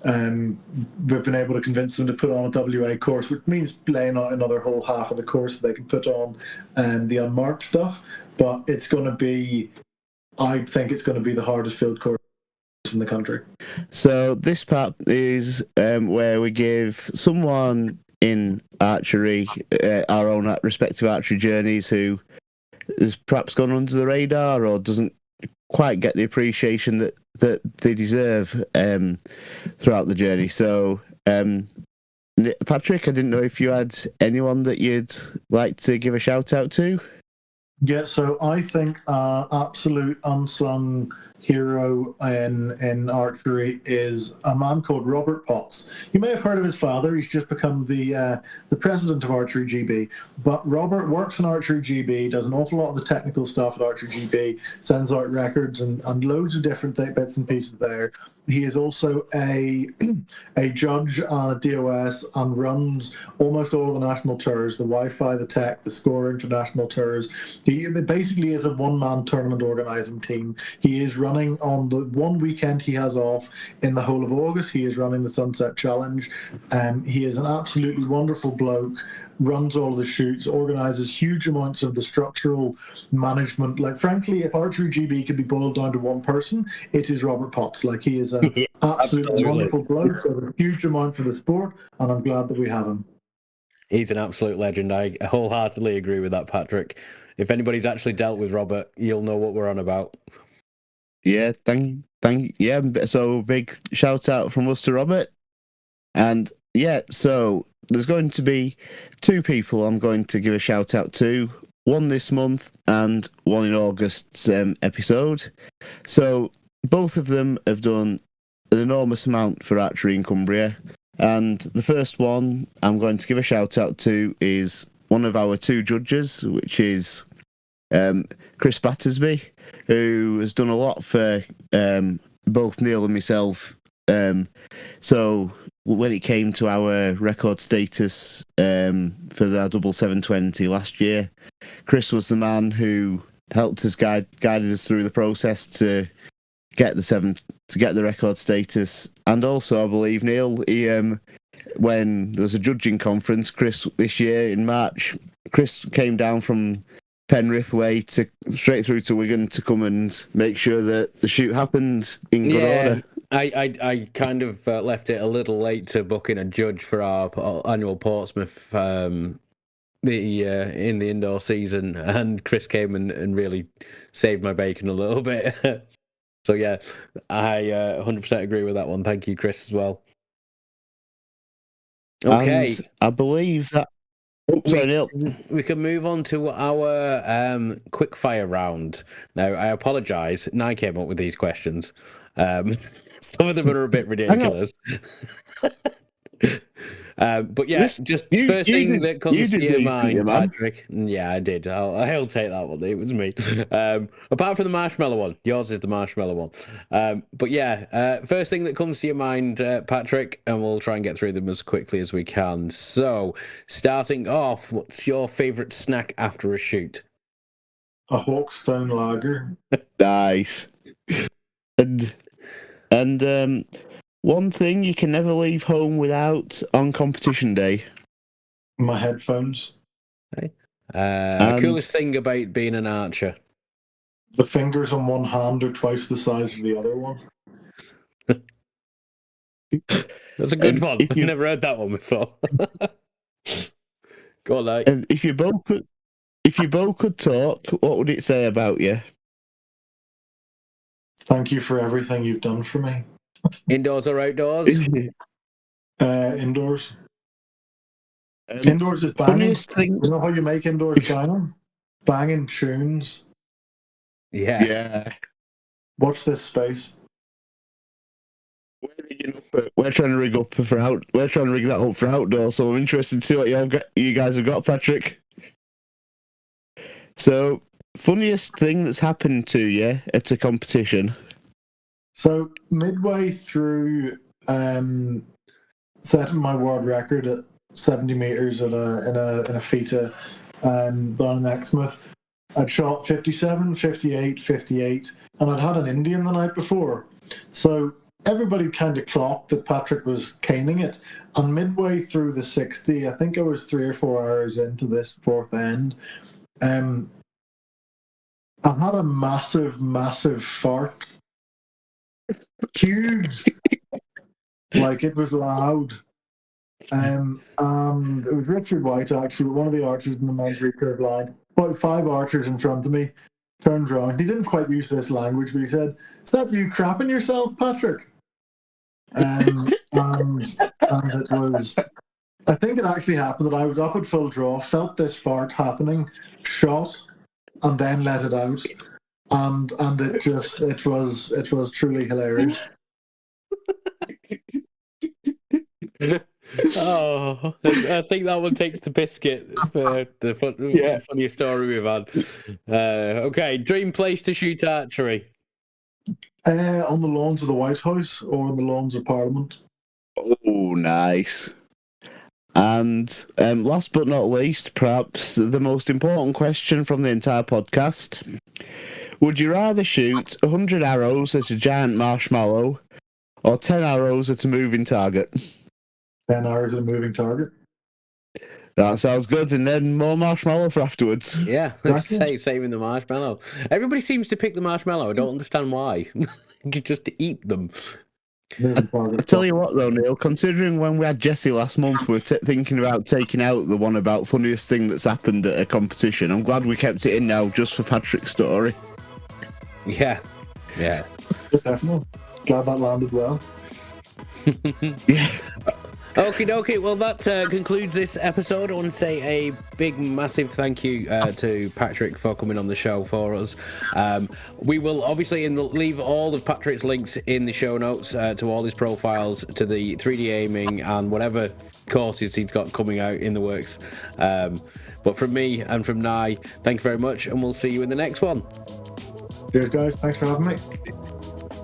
been able to convince them to put on a WA course, which means laying out another whole half of the course so they can put on the unmarked stuff. But it's going to be, I think it's going to be the hardest field course in the country. So this part is where we give someone in archery our own respective archery journeys who has perhaps gone under the radar or doesn't quite get the appreciation that they deserve throughout the journey. So Patrick, I didn't know if you had anyone that you'd like to give a shout out to. Yeah, so I think absolute unsung hero in archery is a man called Robert Potts. You may have heard of his father. He's just become the president of Archery GB. But Robert works in Archery GB, does an awful lot of the technical stuff at Archery GB, sends out records and loads of different bits and pieces there. He is also a judge on a DOS and runs almost all of the national tours, the Wi-Fi, the tech, the scoring for national tours. He basically is a one-man tournament organising team. He is running on the one weekend he has off in the whole of August. He is running the Sunset Challenge. He is an absolutely wonderful bloke, runs all of the shoots, organises huge amounts of the structural management. Like, frankly, if Archery GB could be boiled down to one person, it is Robert Potts. Like, he is an absolutely wonderful bloke, does a huge amount for the sport, and I'm glad that we have him. He's an absolute legend. I wholeheartedly agree with that, Patrick. If anybody's actually dealt with Robert, you'll know what we're on about. Yeah, thank yeah. So big shout out from us to Robert, and yeah. So there's going to be two people I'm going to give a shout out to. One this month and one in August's episode. So both of them have done an enormous amount for archery in Cumbria. And the first one I'm going to give a shout out to is one of our two judges, which is Chris Battersby, who has done a lot for both Neil and myself. So when it came to our record status for the double 720 last year, Chris was the man who helped us guided us through the process to get the record status. And also, I believe, Neil, when there was a judging conference, Chris, this year in March, Chris came down from Penrith way straight through to Wigan to come and make sure that the shoot happened in good order. I kind of left it a little late to book in a judge for our annual Portsmouth in the indoor season, and Chris came and really saved my bacon a little bit. So yeah, I 100% agree with that one. Thank you, Chris, as well. Okay, and I believe that. Sorry, Neil. We can move on to our quick fire round. Now, I apologise. Nye came up with these questions. Some of them are a bit ridiculous. But yeah, first thing that comes to your mind, Patrick. Yeah, I did. I'll take that one. It was me. Apart from the marshmallow one, yours is the marshmallow one. But yeah, first thing that comes to your mind, Patrick, and we'll try and get through them as quickly as we can. So, starting off, what's your favourite snack after a shoot? A Hawkstone lager. Nice. And one thing you can never leave home without on competition day. My headphones. Okay. Coolest thing about being an archer? The fingers on one hand are twice the size of the other one. That's a good one. I've never heard that one before. Go on, like. And if you both could talk, what would it say about you? Thank you for everything you've done for me. Indoors or outdoors? Indoors. Indoors is banging. Funniest thing. You know how you make indoors banging? Banging tunes. Yeah. Watch this space. We're trying to rig that up for outdoors. So I'm interested to see what you guys have got, Patrick. So, funniest thing that's happened to you at a competition? So, midway through setting my world record at 70 meters in a FITA down in Exmouth, I'd shot 57, 58, 58, and I'd had an Indian the night before. So everybody kind of clocked that Patrick was caning it. And midway through the 60, I think I was 3 or 4 hours into this fourth end, I had a massive fart. Huge. Like, it was loud. And it was Richard White, actually, one of the archers in the men's recurve line. About 5 archers in front of me, turned around. He didn't quite use this language, but he said, "Is that you crapping yourself, Patrick?" And it was, I think it actually happened that I was up at full draw, felt this fart happening, shot, and then let it out. And it was truly hilarious. Oh, I think that one takes the biscuit for the funniest story we've had. Okay, dream place to shoot archery? On the lawns of the White House or on the lawns of Parliament. Oh, nice. And last but not least, perhaps the most important question from the entire podcast. Would you rather shoot 100 arrows at a giant marshmallow or 10 arrows at a moving target? 10 arrows at a moving target. That sounds good. And then more marshmallow for afterwards. Yeah, saving the marshmallow. Everybody seems to pick the marshmallow. I don't understand why. You just eat them. I tell you what, though, Neil, considering when we had Jesse last month, we were thinking about taking out the one about funniest thing that's happened at a competition. I'm glad we kept it in now just for Patrick's story. Yeah. Definitely. Glad that landed well. Yeah. Okie dokie. Well, that concludes this episode. I want to say a big, massive thank you to Patrick for coming on the show for us. We will obviously leave all of Patrick's links in the show notes to all his profiles, to the 3D aiming and whatever courses he's got coming out in the works. But from me and from Nye, thank you very much, and we'll see you in the next one. Cheers, guys. Thanks for having me.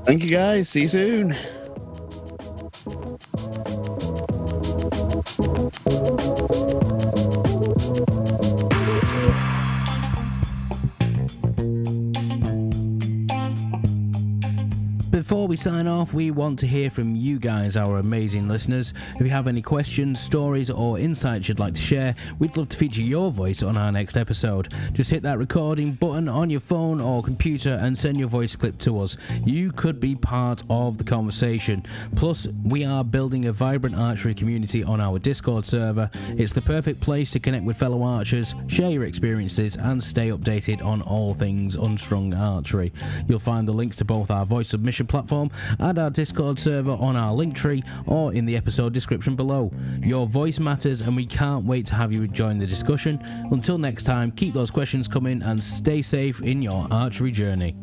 Thank you, guys. See you soon. Before we sign off, we want to hear from you guys, our amazing listeners. If you have any questions, stories, or insights you'd like to share, we'd love to feature your voice on our next episode. Just hit that recording button on your phone or computer and send your voice clip to us. You could be part of the conversation. Plus, we are building a vibrant archery community on our Discord server. It's the perfect place to connect with fellow archers, share your experiences, and stay updated on all things Unstrung Archery. You'll find the links to both our voice submission platform and our Discord server on our Linktree or in the episode description below. Your voice matters, and we can't wait to have you join the discussion. Until next time, keep those questions coming and stay safe in your archery journey.